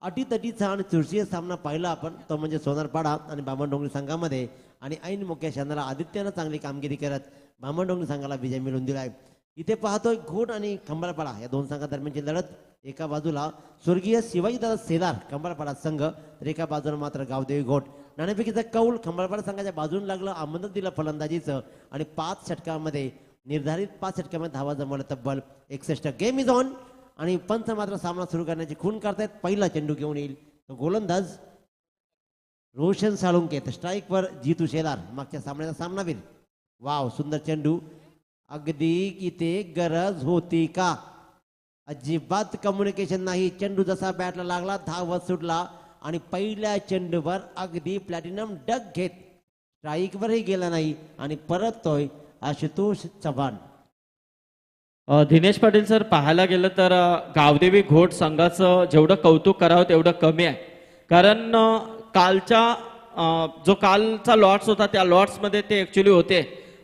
अटीतटीचा आणि चुरशीचा सामना पाहिला आपण, तो म्हणजे सोनारपाडा आणि बामणडोंगरी संघामध्ये. आणि ऐन मुख्य क्षणाला आदित्यनं चांगली कामगिरी करत बामणडोंगरी संघाला विजय मिळवून दिलाय. इथे पाहतोय घोट आणि कंबलपाडा या 2 संघादरम्यानची लढत. एका बाजूला स्वर्गीय शिवाजीदादा शेलार कंबलपाडा संघ, तर एका बाजूला मात्र गावदेवी घोट. नाणेफेकीचा कौल कंबलपाडा संघाच्या बाजून लागलं, आमंत्रण दिलं फलंदाजीचं आणि 5 षटकांमध्ये निर्धारित 5 षटकांमध्ये धावा जमवल्या तब्बल 61. गेम इज ऑन आणि पंच मात्र सामना सुरू करण्याची खून करतायत. पहिला चेंडू घेऊन येईल तो गोलंदाज रोशन साळुंके, तर स्ट्राईकवर जितू शेलार, मागच्या सामन्याचा सामनावीर. वाव, सुंदर चेंडू. अगदी इथे गरज होती का? अजिबात कम्युनिकेशन नाही. चेंडू जसा बॅटला लागला धावत सुटला आणि पहिल्या चेंडूवर अगदी प्लॅटिनम डग घेत स्ट्राईकवरही गेला नाही आणि परततोय आशुतोष चव्हाण. दिनेश पाटील सर, पाहायला गेलं तर गावदेवी घोट संघाचं जेवढं कौतुक करावं तेवढं कमी आहे. कारण जो कालचा लॉट्स होता त्या लॉट्समध्ये ते ॲक्च्युली होते,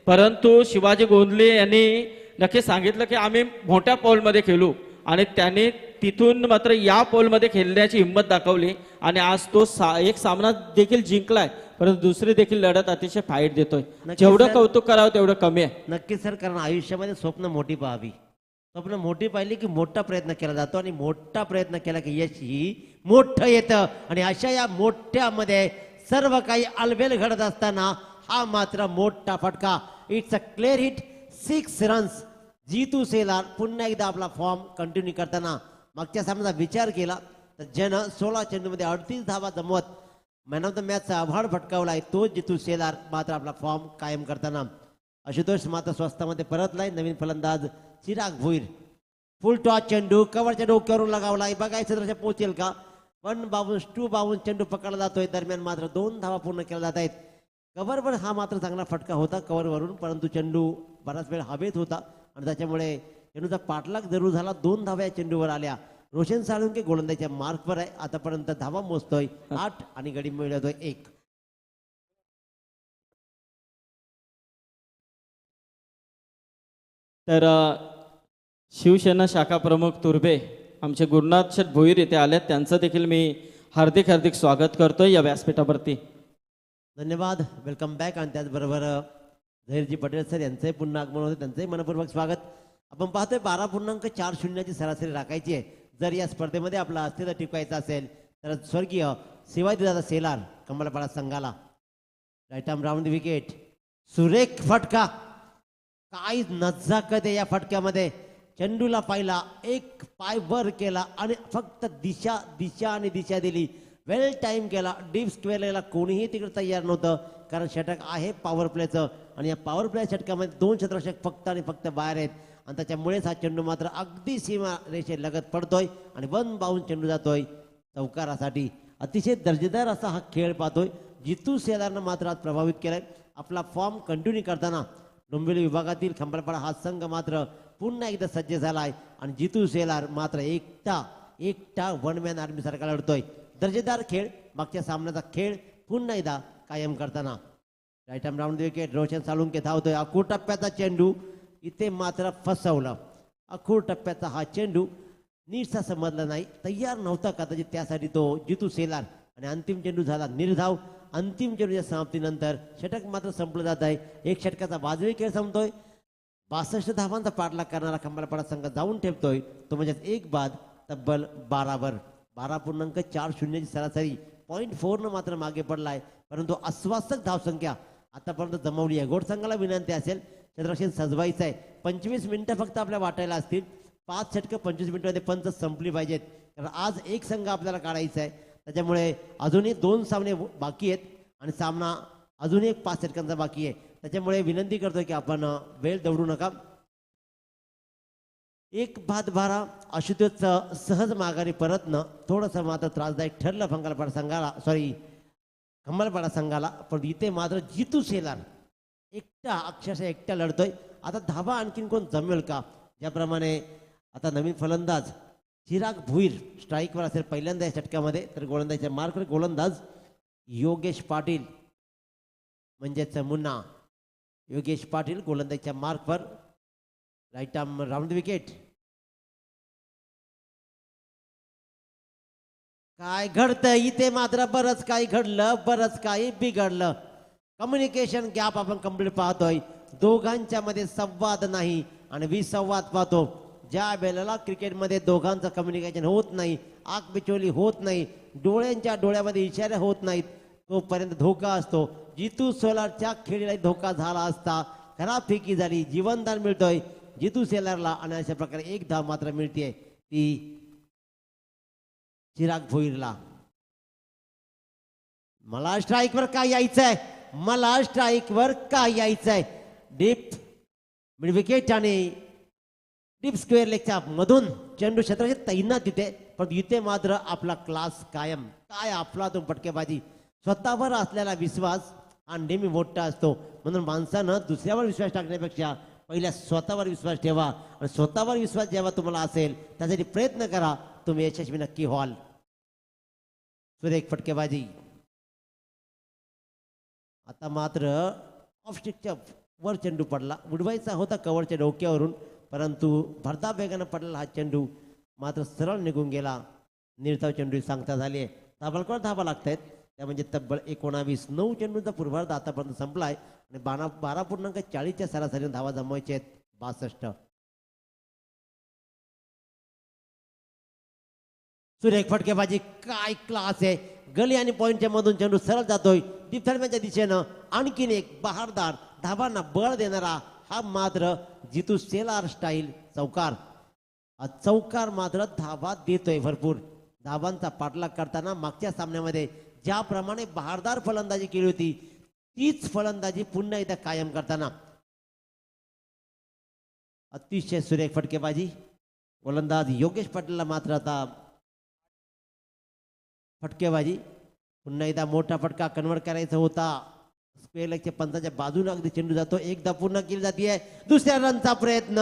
परंतु शिवाजी गोंधळे यांनी नक्की सांगितलं की आम्ही मोठ्या पौलमध्ये खेळू आणि त्यांनी तिथून मात्र या पौलमध्ये खेळण्याची हिंमत दाखवली आणि आज तो एक सामना देखील जिंकलाय, परंतु दुसरी देखील लढत अतिशय फाईट देतोय. नक्कीच जेवढं सर. कौतुक करावं तेवढं कमी आहे. नक्कीच सर, कारण आयुष्यामध्ये स्वप्न मोठी पाहावी. स्वप्न मोठी पाहिली की मोठा प्रयत्न केला जातो आणि मोठा प्रयत्न केला की यश ही मोठं येतं. आणि अशा या मोठ्यामध्ये सर्व काही अलबेल घडत असताना हा मात्र मोठा फटका. It's a clear hit, 6 runs. Jitu Selar पुन्हा एकदा आपला फॉर्म कंटिन्यू करताना मागच्या सामन्याचा विचार केला तर ज्यानं 16 चेंडूमध्ये 38 धावा जमवत मॅन ऑफ द मॅचचा आभार फटकावलाय तो जीतू सेलार मात्र आपला फॉर्म कायम करताना. आशुतोष मात्र स्वस्तामध्ये परतलाय. नवीन फलंदाज चिराग भोईर. फुल टॉस चेंडू कव्हरच्या डोक्यावरून लगावलाय. बघायचं दृश्य पोहोचेल का. 1 बाउन्स 2 बाउन्स चेंडू पकडला जातोय. दरम्यान मात्र 2 धावा पूर्ण केल्या जात आहेत. कव्हरवर हा मात्र चांगला फटका होता कव्हरवरून, परंतु चेंडू बराच वेळ हवेत होता आणि त्याच्यामुळे चेंडूचा पाठलाग जरूर झाला. 2 धावा या चेंडूवर आल्या. रोशन साळुंके गोलंदाजीच्या मार्कवर आहे. आतापर्यंत धावा मोजतोय 8 आणि गडी मिळवतोय 1. तर शिवसेना शाखा प्रमुख तुर्भे आमचे गुरुनाथ शेठ भोईर इथे आलेत, त्यांचं देखील मी हार्दिक हार्दिक स्वागत करतोय या व्यासपीठावरती. धन्यवाद, वेलकम बॅक. आणि त्याचबरोबर झहीरजी पटेल सर यांचंही पुन्हा आगमन होतं, त्यांचंही मनपूर्वक स्वागत. आपण पाहतोय 12.40 सरासरी राखायची आहे. जर या स्पर्धेमध्ये आपला अस्तित्व टिकवायचं असेल तर स्वर्गीय शिवाजीदादा सेलार कमलपाडा संघाला राईट आर्म राऊंड विकेट. सुरेख फटका, काय नजाकत आहे या फटक्यामध्ये. चेंडूला पाहिला, एक पाय वर केला आणि फक्त दिशा दिली. वेल टाइम केला. डीप स्क्वेअरला कोणीही तिकडे तयार नव्हतं, कारण षटक आहे पॉवर प्लेचं आणि या पॉवर प्ले षटकामध्ये 2 क्षेत्ररक्षक फक्त आणि फक्त बाहेर आहेत आणि त्याच्यामुळेच हा चेंडू मात्र अगदी सीमा रेषे लगत पडतोय आणि 1 बाउन्स चेंडू जातोय चौकारासाठी. अतिशय दर्जेदार असा हा खेळ पाहतोय. जितू सेलारनं मात्र आज प्रभावित केलाय. आपला फॉर्म कंटिन्यू करताना डोंबिवली विभागातील खंबाळपाडा हा संघ मात्र पुन्हा एकदा सज्ज झालाय आणि जितू सेलार मात्र एकटा 1 मॅन आर्मी सारखा लढतोय. दर्जेदार खेळ, मागच्या सामन्याचा खेळ पुन्हा एकदा कायम करताना. Right arm round wicket. Roshan Salunke धावतोय. अखूर टप्प्याचा चेंडू इथे मात्र फसवला. अखूर टप्प्याचा हा चेंडू नीटसा समजला नाही, तयार नव्हता कदाचित त्यासाठी तो जितू सेलार. आणि अंतिम चेंडू झाला निर्धाव. अंतिम चेंडूच्या समाप्तीनंतर षटक मात्र संपलं जात आहे. एक षटकाचा वाजवी खेळ संपतोय. 62 धावांचा पाठलाग करणारा खंबाळपाडा संघ जाऊन ठेवतोय तो म्हणजे एक बाद तब्बल 12वर. 12.40 सरासरी. 0.4 मात्र मागे पडलाय, परंतु आश्वासक धावसंख्या आतापर्यंत जमवली आहे. गोड संघाला विनंती असेल क्षेत्ररक्षण सजवायचं आहे. 25 मिनिटं फक्त आपल्या वाटायला असतील. 5 षटकं 25 मिनिटांमध्ये पंच संपली पाहिजेत, कारण आज एक संघ आपल्याला काढायचा आहे. त्याच्यामुळे अजूनही 2 सामने बाकी आहेत आणि सामना अजूनही 5 षटकांचा बाकी आहे. त्याच्यामुळे विनंती करतोय की आपण वेळ दौडू नका. 1 बाद 12. आशुतोषचं सहज माघारी परतणं थोडंसं मात्र त्रासदायक ठरलं खंबाळपाडा संघाला. पण इथे मात्र जितू सेलार अक्षरशः एकटा लढतोय. आता धावा आणखीन कोण जमेल का. ज्याप्रमाणे आता नवीन फलंदाज चिराग भोईर स्ट्राईकवर असेल पहिल्यांदा या षटकामध्ये, तर गोलंदाजीच्या मार्कवर गोलंदाज योगेश पाटील म्हणजेच मुन्ना. योगेश पाटील गोलंदाजीच्या मार्कवर. Right arm round wicket. काय घडतं इथे मात्र बरंच काही घडलं, बरंच काही बिघडलं. कम्युनिकेशन गॅप आपण कंप्लीट पाहतोय. दोघांच्या मध्ये संवाद नाही आणि विसंवाद पाहतो. ज्या वेळेला क्रिकेटमध्ये दोघांचं कम्युनिकेशन होत नाही, आग बिचोली होत नाही, डोळ्यांच्या डोळ्यामध्ये इशारे होत नाहीत, तोपर्यंत धोका असतो. जितू सेलारच्या खेळीला धोका झाला असता. खराब फेकी झाली, जीवनदान मिळतोय जितू सेलारला आणि अशा प्रकारे एक धाव मात्र मिळते ती चिराग भोईरला. मला स्ट्राईकवर काय यायचंय, मला स्ट्राईकवर काय यायचंय. डीप मिड विकेट आणि डीप स्क्वेअर लेगच्या मधून चेंडू क्षेत्राची तैनात तिथे, पण इथे मात्र आपला क्लास कायम. काय अफलातून फटकेबाजी. स्वतःवर असलेला विश्वास हा नेहमी मोठा असतो. म्हणून माणसानं दुसऱ्यावर विश्वास टाकण्यापेक्षा पहिल्या स्वतःवर विश्वास ठेवा आणि स्वतःवर विश्वास जेव्हा तुम्हाला असेल त्यासाठी प्रयत्न करा, तुम्ही यशस्वी नक्की व्हाल. सुरेख फटकेबाजी. आता मात्र ऑफस्टिकच्या वर चेंडू पडला. उडवायचा होता कव्हरच्या डोक्यावरून, परंतु भरधाव वेगानं पडलेला हा चेंडू मात्र सरळ निघून गेला. निर्धाव चेंडू सांगता झाली आहे. ताबडतोब धावा लागतायत. त्या म्हणजे तब्बल 19-9 चेंडूंचा पूर्वार्ध आतापर्यंत संपलाय आणि 12.40च्या सरासरीने धावा जमवायचे आहेत. 62. सुरेख फटकेबाजी. काय क्लास आहे. गली आणि पॉइंटच्या मधून चेंडू सरळ जातोय डिफेंडरच्या दिशेनं. आणखीन एक बहारदार धावांना बळ देणारा हा मात्र जितू सेलार स्टाईल चौकार. हा चौकार मात्र धावा देतोय भरपूर. धावांचा पाठलाग करताना मागच्या सामन्यामध्ये ज्याप्रमाणे बहारदार फलंदाजी केली होती तीच फलंदाजी पुन्हा एकदा कायम करताना अतिशय सुरेख फटकेबाजी. गोलंदाज योगेश पाटीलला मात्र आता फटकेबाजी पुन्हा एकदा मोठा फटका कन्वर्ट करायचा होता. स्क्वेअर लेगच्या पंचाच्या बाजूने अगदी चेंडू जातो. एकदा पूर्ण केली जाते. दुसऱ्या रनचा प्रयत्न.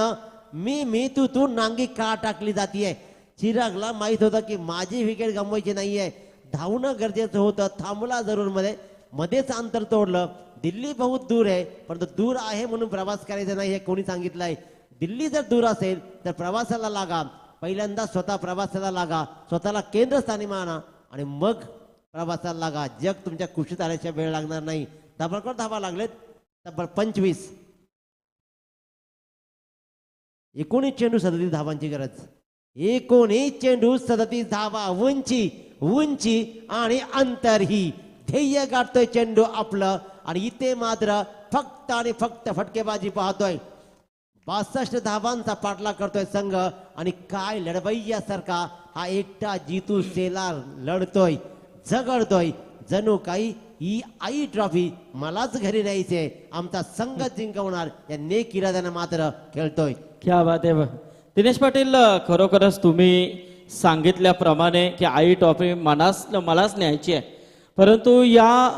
मी तू नांगी का टाकली जाते. चिरागला माहित होतं की माझी विकेट गमवायची नाहीये, धावणं गरजेचं होतं. थांबला जरूर मध्येच अंतर तोडलं. दिल्ली बहुत दूर आहे, परंतु दूर आहे म्हणून प्रवास करायचा नाही हे कोणी सांगितलंय. दिल्ली जर दूर असेल तर प्रवासाला लागा. पहिल्यांदा स्वतः प्रवासाला लागा, स्वतःला केंद्रस्थानी माना आणि मग प्रवासाला लागा. जग तुमच्या कुशीत आल्याच्या वेळ लागणार नाही. तब्बल धावा लागलेत. तब्बल 25. 19 चेंडू 37 धावांची गरज. 19 चेंडू 37 धावा. उंची आणि अंतर ही ध्येय गाठतोय चेंडू आपलं. आणि इथे मात्र फक्त आणि फक्त फटकेबाजी पाहतोय. 62 धावांचा पाठलाग करतोय संघ. आणि काय लढवय्यासारखा हा एकटा जितू सेलार लढतोय, झगडतोय. जणू काही ही आई ट्रॉफी मलाच घरी न्यायचे, आमचा संघ जिंकवणार या नेक इराद्यानं मात्र खेळतोय. क्या बात आहे. दिनेश पाटील, खरोखरच तुम्ही सांगितल्याप्रमाणे की आई ट्रॉफी मलाच न्यायची आहे, परंतु या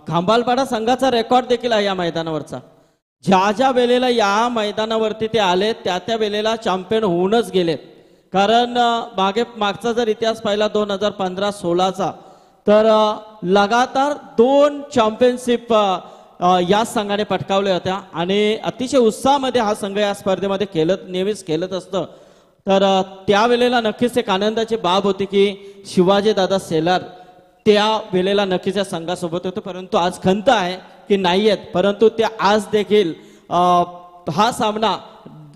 खांबालपाडा संघाचा रेकॉर्ड देखील आहे या मैदानावरचा. ज्या वेळेला या मैदानावरती ते आले त्या वेळेला चॅम्पियन होऊनच गेलेत. कारण मागचा जर इतिहास पाहिला 2015-16चा तर लगातार 2 चॅम्पियनशिप या संघाने पटकावल्या होत्या आणि अतिशय उत्साहामध्ये हा संघ या स्पर्धेमध्ये नेहमीच खेळत असतं. तर त्यावेळेला नक्कीच एक आनंदाची बाब होती की शिवाजी दादा सेलार त्या वेळेला नक्कीच या संघासोबत होते. परंतु आज खंत आहे की नाही आहेत, परंतु ते आज देखील हा सामना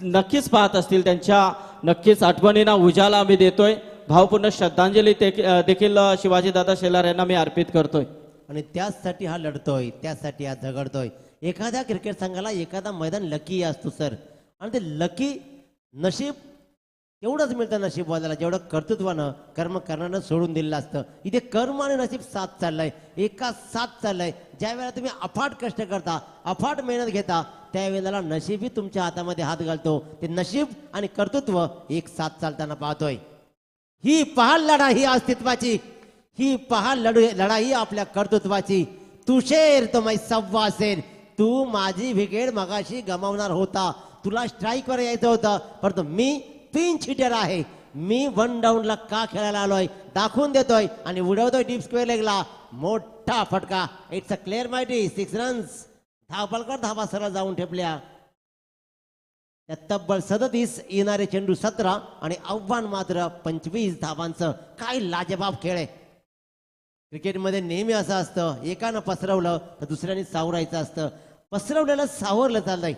नक्कीच पाहत असतील. त्यांच्या नक्कीच आठवणींना उजाला आम्ही देतोय. भावपूर्ण श्रद्धांजली देखील शिवाजी दादा शेलार यांना मी अर्पित करतोय. आणि त्याचसाठी हा लढतोय, त्याचसाठी हा झगडतोय. एखाद्या क्रिकेट संघाला एखादा मैदान लकी असतो सर, आणि ते लकी नशीब तेवढंच मिळतं नशीबवाल्याला जेवढं कर्तृत्वानं कर्म करण्यानं सोडून दिलेलं असतं. इथे कर्म आणि नशीब साथ चाललंय, एका साथ चाललंय. ज्या वेळेला तुम्ही अफाट कष्ट करता, अफाट मेहनत घेता, त्यावेळेला नशीबही तुमच्या हातामध्ये हात घालतो. ते नशीब आणि कर्तृत्व एक साथ चालताना पाहतोय. ही पहाल लढाई अस्तित्वाची, ही पहाल लढाई आपल्या कर्तृत्वाची. तू शेर तो मै सव्वा शेर. तू माझी विकेट मगाशी गमावणार होता, तुला स्ट्राईक वर यायचं होतं, परंतु मी पिंच हिटर आहे. मी 1 डाऊनला का खेळायला आलोय दाखवून देतोय आणि उडवतोय डीप स्क्वेअर लेगला. मोठा फटका. इट्स अ क्लिअर माहिती. 6 रन्स. धावपलकर धावा सरळ जाऊन ठेपल्या. त्या तब्बल 37, येणारे चेंडू 17 आणि आव्हान मात्र 25 धावांचं. काय लाजबाब खेळ आहे. क्रिकेटमध्ये नेहमी असं असतं, एकानं पसरवलं तर दुसऱ्याने सावरायचं असतं. पसरवलेलं सावरलं चाललंय.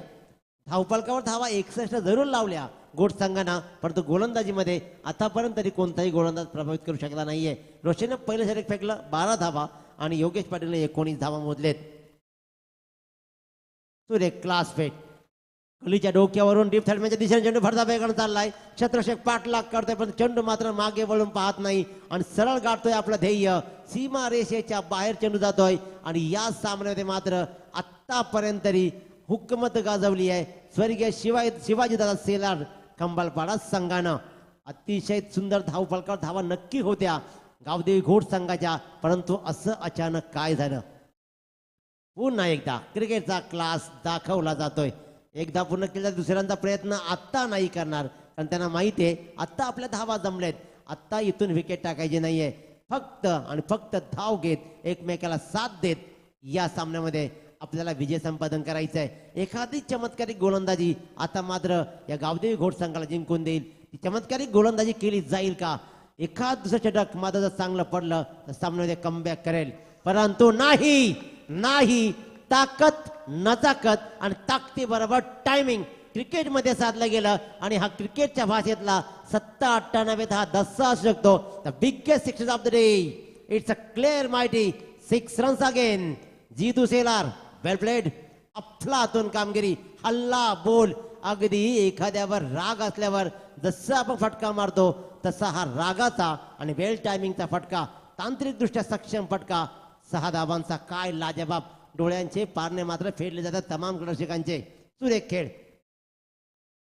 धावपलकावर धावा 61 जरूर लावल्या गोट संघानं, परंतु गोलंदाजीमध्ये आतापर्यंत तरी कोणताही गोलंदाज प्रभावित करू शकला नाहीये. रोशननं पहिलं षटक फेकलं, 12 धावा आणि योगेश पाटीलने 19 धावा मोजलेत. सुरेख क्लास फेक. कलीच्या डोक्यावरून डीप थर्डमॅनच्या दिशेने चेंडू भरता वेगानं चाललाय. छत्रशेख पाठलाग करतोय, पण चेंडू मात्र मागे वळून पाहत नाही आणि सरळ गाठतोय आपलं ध्येय. सीमा रेषेच्या बाहेर चेंडू जातोय आणि या सामन्यामध्ये मात्र आतापर्यंत तरी हुकमत गाजवली आहे. स्वर्गीय शिवाजीदादा सेलार कंबालपाडा संघानं. अतिशय सुंदर धावफलकावर धावा नक्की होत्या गावदेवी घोड संघाच्या, परंतु असं अचानक काय झालं. पुन्हा एकदा क्रिकेटचा क्लास दाखवला जातोय. एकदा पूर्ण केलेला दुसऱ्यांदा प्रयत्न आत्ता नाही करणार, कारण त्यांना माहिती आहे आत्ता आपल्या धावा जमलेत, आत्ता इथून विकेट टाकायची नाहीये. फक्त आणि फक्त धाव घेत एकमेकाला साथ देत या सामन्यामध्ये आपल्याला विजय संपादन करायचं आहे. एखादी चमत्कारिक गोलंदाजी आता मात्र या गावदेवी घोड संघाला जिंकून देईल. ती चमत्कारिक गोलंदाजी केली जाईल का? एखाद दुसरं षटक मात्र जर चांगलं पडलं तर सामन्यामध्ये कमबॅक करेल, परंतु नाही नाही. ताकद, नजाकत आणि ताकदीबरोबर टायमिंग क्रिकेटमध्ये साधलं गेलं आणि हा क्रिकेटच्या भाषेतला 97-98 हा दस्सा असू शकतो. The biggest six of the day. It's a clear mighty 6 runs again. Jitu Selar, well played. अफलातून कामगिरी, हल्ला बोल. अगदी एखाद्यावर राग असल्यावर जसं आपण फटका मारतो तसा हा रागाचा आणि वेल टायमिंगचा फटका, तांत्रिकदृष्ट्या सक्षम फटका. 6 धावांचा काय लाजबाब. डोळ्यांचे पारणे मात्र फेडले जातात तमाम दर्शकांचे. सुरेख खेळ.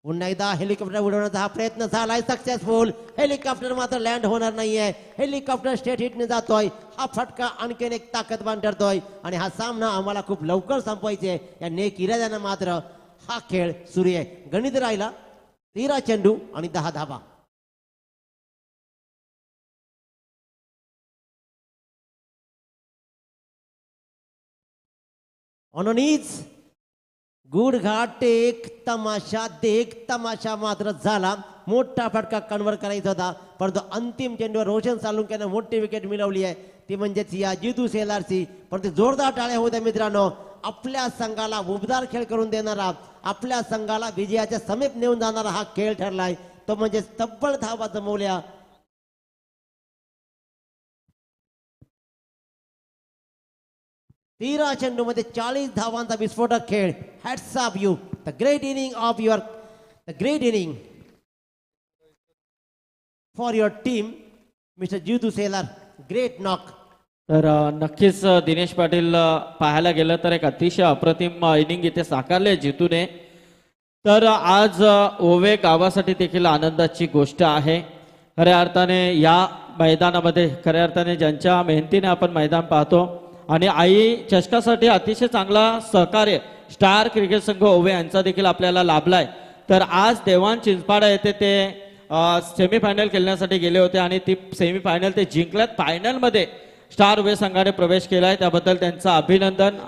पुन्हा एकदा हेलिकॉप्टर उडवण्याचा हा प्रयत्न झालाय सक्सेसफुल. हेलिकॉप्टर मात्र लँड होणार नाहीये. हेलिकॉप्टर स्टेट हिटने जातोय. हा फटका आणखीन एक ताकदवान ठरतोय आणि हा सामना आम्हाला खूप लवकर संपवायचे. या नेक इराद्यानं मात्र हा खेळ सुरू आहे. गणित राहिला 13 चेंडू आणि 10 धावा. ऑननीज गुडघाट एक तमाशा देख तमाशा मात्र झाला. मोठा फटका कन्व्हर्ट करायचा होता, परंतु अंतिम चेंडूवर रोशन सालुंक्यानं मोठी विकेट मिळवली आहे, ती म्हणजेच या जितू सेलारची. परंतु जोरदार टाळ्या होत्या मित्रांनो. आपल्या संघाला उबदार खेळ करून देणारा, आपल्या संघाला विजयाच्या समीप नेऊन जाणारा हा खेळ ठरलाय. तो म्हणजे तब्बल धावा जमवल्या. तेरा चेंडू मध्ये 40 धावांचा विस्फोटक खेळ. Hats off you. The great inning of your great inning for your team mister Jitu Selar. Great knock. तर नक्कीच दिनेश पाटील पाहायला गेलं तर एक अतिशय अप्रतिम इनिंग इथे साकारले जितूने. तर आज ओवे गावासाठी देखील आनंदाची गोष्ट आहे. खऱ्या अर्थाने या मैदानामध्ये खऱ्या अर्थाने ज्यांच्या मेहनतीने आपण मैदान पाहतो आणि आई चषकासाठी अतिशय चांगला सहकार्य स्टार क्रिकेट संघ ओवे यांचा देखील आपल्याला लाभलाय. तर आज देवान चिंचपाडा येथे ते सेमीफायनल खेळण्यासाठी गेले होते आणि ती सेमीफायनल ते जिंकल्यात. फायनलमध्ये स्टार ओवे संघाने प्रवेश केलाय, त्याबद्दल त्यांचं अभिनंदन.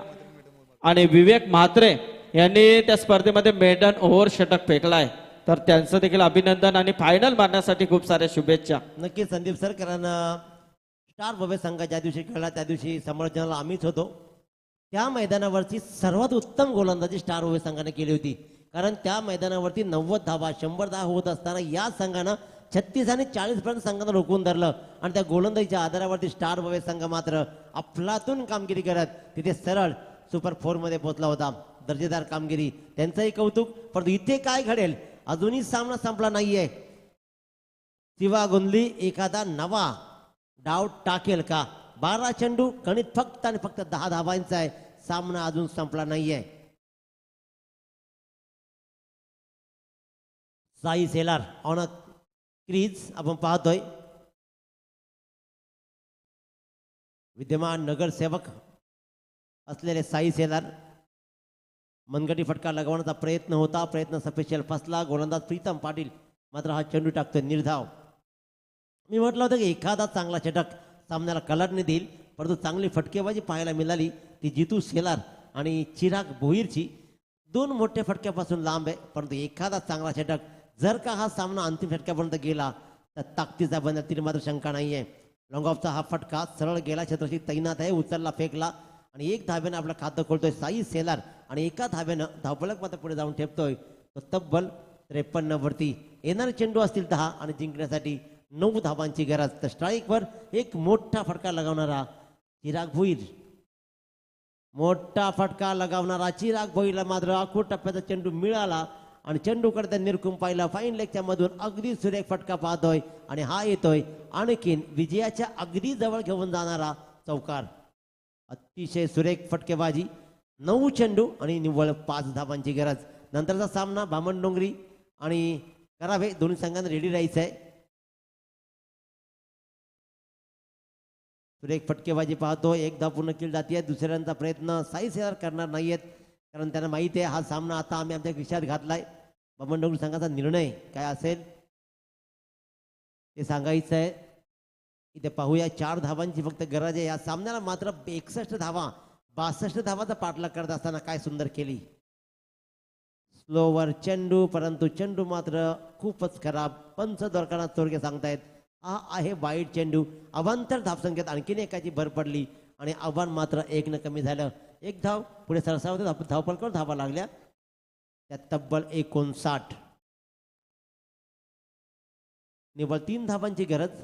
आणि विवेक म्हात्रे यांनी त्या स्पर्धेमध्ये मेडन ओव्हर षटक फेकलाय, तर त्यांचं देखील अभिनंदन आणि फायनल मारण्यासाठी खूप साऱ्या शुभेच्छा. नक्की संदीप सर, कारण स्टार भव्य संघ ज्या दिवशी खेळला त्या दिवशी समालोचनाला आम्हीच होतो. त्या मैदानावरची सर्वात उत्तम गोलंदाजी स्टार भव्य संघाने केली होती, कारण त्या मैदानावरती 90 धावा 100 धावा होत असताना या संघानं 36 आणि 40 पर्यंत संघानं रोखून धरलं आणि त्या गोलंदाजीच्या आधारावरती स्टार भव्य संघ मात्र अफलातून कामगिरी करत तिथे सरळ सुपर 4 मध्ये पोहोचला होता. दर्जेदार कामगिरी, त्यांचंही कौतुक. परंतु इथे काय घडेल अजूनही सामना संपला नाहीये. शिवा गुंदली एखादा नवा डाव टाकेल का? 12 चेंडू, गणित फक्त आणि फक्त 10 धावांचा आहे. सामना अजून संपला नाहीये. Sai Selar on a crease आपण पाहतोय. विद्यमान नगरसेवक असलेले साई सेलार. मनगटी फटका लगवण्याचा प्रयत्न होता, प्रयत्न सफेशियल फसला. गोलंदाज प्रीतम पाटील मात्र हा चेंडू टाकतोय निर्धाव. मी म्हटलं होतं की एखादा चांगला षटक सामन्याला कलरने देईल, परंतु चांगली फटकेबाजी पाहायला मिळाली ती जितू सेलार आणि चिराग भोईरची. 2 मोठ्या फटक्यापासून लांब आहे, परंतु एखादा चांगला षटक जर का हा सामना अंतिम षटकापर्यंत गेला तर ताकदीचा बनतील मात्र शंका नाहीये. लॉंग ऑफचा हा फटका सरळ गेला, क्षेत्रशी तैनात आहे, उचलला, फेकला आणि 1 धाब्यानं आपलं खातं खोलतोय साई सेलार आणि 1 धाब्यानं धावफलक मात्र पुढे जाऊन ठेपतोय. तो तब्बल 53 वरती. येणारे चेंडू असतील 10 आणि जिंकण्यासाठी 9 धावांची गरज. तर स्ट्राईकवर एक मोठा फटका लगावणारा चिराग भोईर. मोठा फटका लगावणारा चिराग भोईरला मात्र आखूड टप्प्याचा चेंडू मिळाला आणि चेंडूकडे त्यांनी निरखून पाहिलं. फाईन लेगच्या मधून अगदी सुरेख फटका पाहतोय आणि हा येतोय आणखीन विजयाच्या अगदी जवळ घेऊन जाणारा चौकार. अतिशय सुरेख फटकेबाजी. 9 चेंडू आणि निव्वळ 5 धावांची गरज. नंतरचा सामना बामणडोंगरी आणि करावे दोन्ही संघांना रेडी राहायचं आहे. सुरेख फटकेबाजी पाहतो, एक धाव पूर्ण केली जाते. दुसऱ्यांचा प्रयत्न साई सेलार करणार नाहीयेत, कारण त्यांना माहिती आहे हा सामना आता आम्ही आमच्या विषयात घातलाय. बामणडोंगरी संघाचा निर्णय काय असेल ते सांगायचं आहे. इथे पाहूया 4 धावांची फक्त गरज आहे. या सामन्याला मात्र 61 धावा 62 धावाचा पाठलाग करत असताना काय सुंदर केली. स्लोवर चेंडू, परंतु चेंडू मात्र खूपच खराब. पंच द्वारकानाथ चोरगे सांगतायत हा आहे वाईट चेंडू. अवांतर धावसंख्येत आणखीन एकाची भर पडली आणि आव्हान मात्र 1 कमी झालं. 1 धाव पुढे सरसावते धावपलकर धावा लागल्या त्या तब्बल 59. निव्वळ 3 धावांची गरज.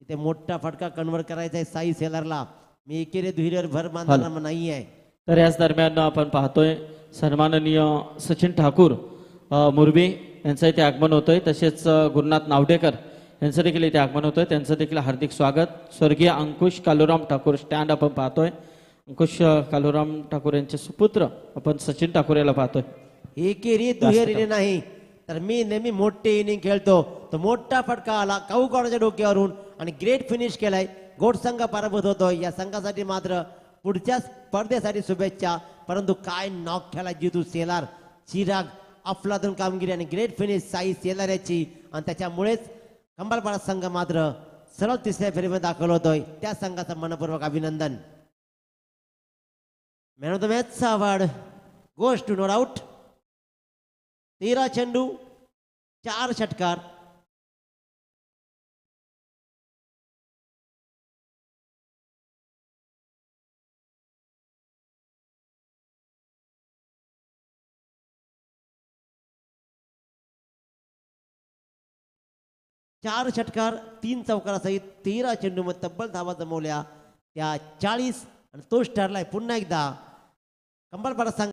इथे मोठा फटका कन्वर्ट करायचा आहे साई सेलरला. मी एकेरी दुहेरीवर भर मानणार नाही आहे. तर याच दरम्यान आपण पाहतोय सन्माननीय सचिन ठाकूर मुरबी यांचं इथे आगमन होतंय. तसेच गुरुनाथ नावडेकर यांचं देखील इथे आगमन होतंय. त्यांचं देखील हार्दिक स्वागत. स्वर्गीय अंकुश कालुराम ठाकूर स्टँड आपण पाहतोय. अंकुश कालुराम ठाकूर यांचे सुपुत्र आपण सचिन ठाकूर याला पाहतोय. एकेरी दुहेरीने नाही तर मी नेहमी मोठे इनिंग खेळतो. तो मोठा फटका आला काऊकॉर्नरच्या डोक्यावरून आणि ग्रेट फिनिश केलाय. गोड संघ पराभूत होतोय. या संघासाठी मात्र पुढच्या स्पर्धेसाठी शुभेच्छा. परंतु काय नॉक खेळा जितू सेलार. चिराग अफलातून कामगिरी आणि ग्रेट फिनिश साई सेलार याची, आणि त्याच्यामुळेच कंबालपाडा संघ मात्र सरळ 3ऱ्या फेरीमध्ये दाखल होतोय. त्या संघाचं मनपूर्वक अभिनंदन. मॅन ऑफ द मॅचचा award goes to no doubt. 13 चेंडू 4 षटकार. चार षटकार 3 चौकारासहित 13 चेंडूमध्ये तब्बल धावा जमवल्या त्या 40 आणि तोच ठरलाय पुन्हा एकदा कंबालपाडा संघ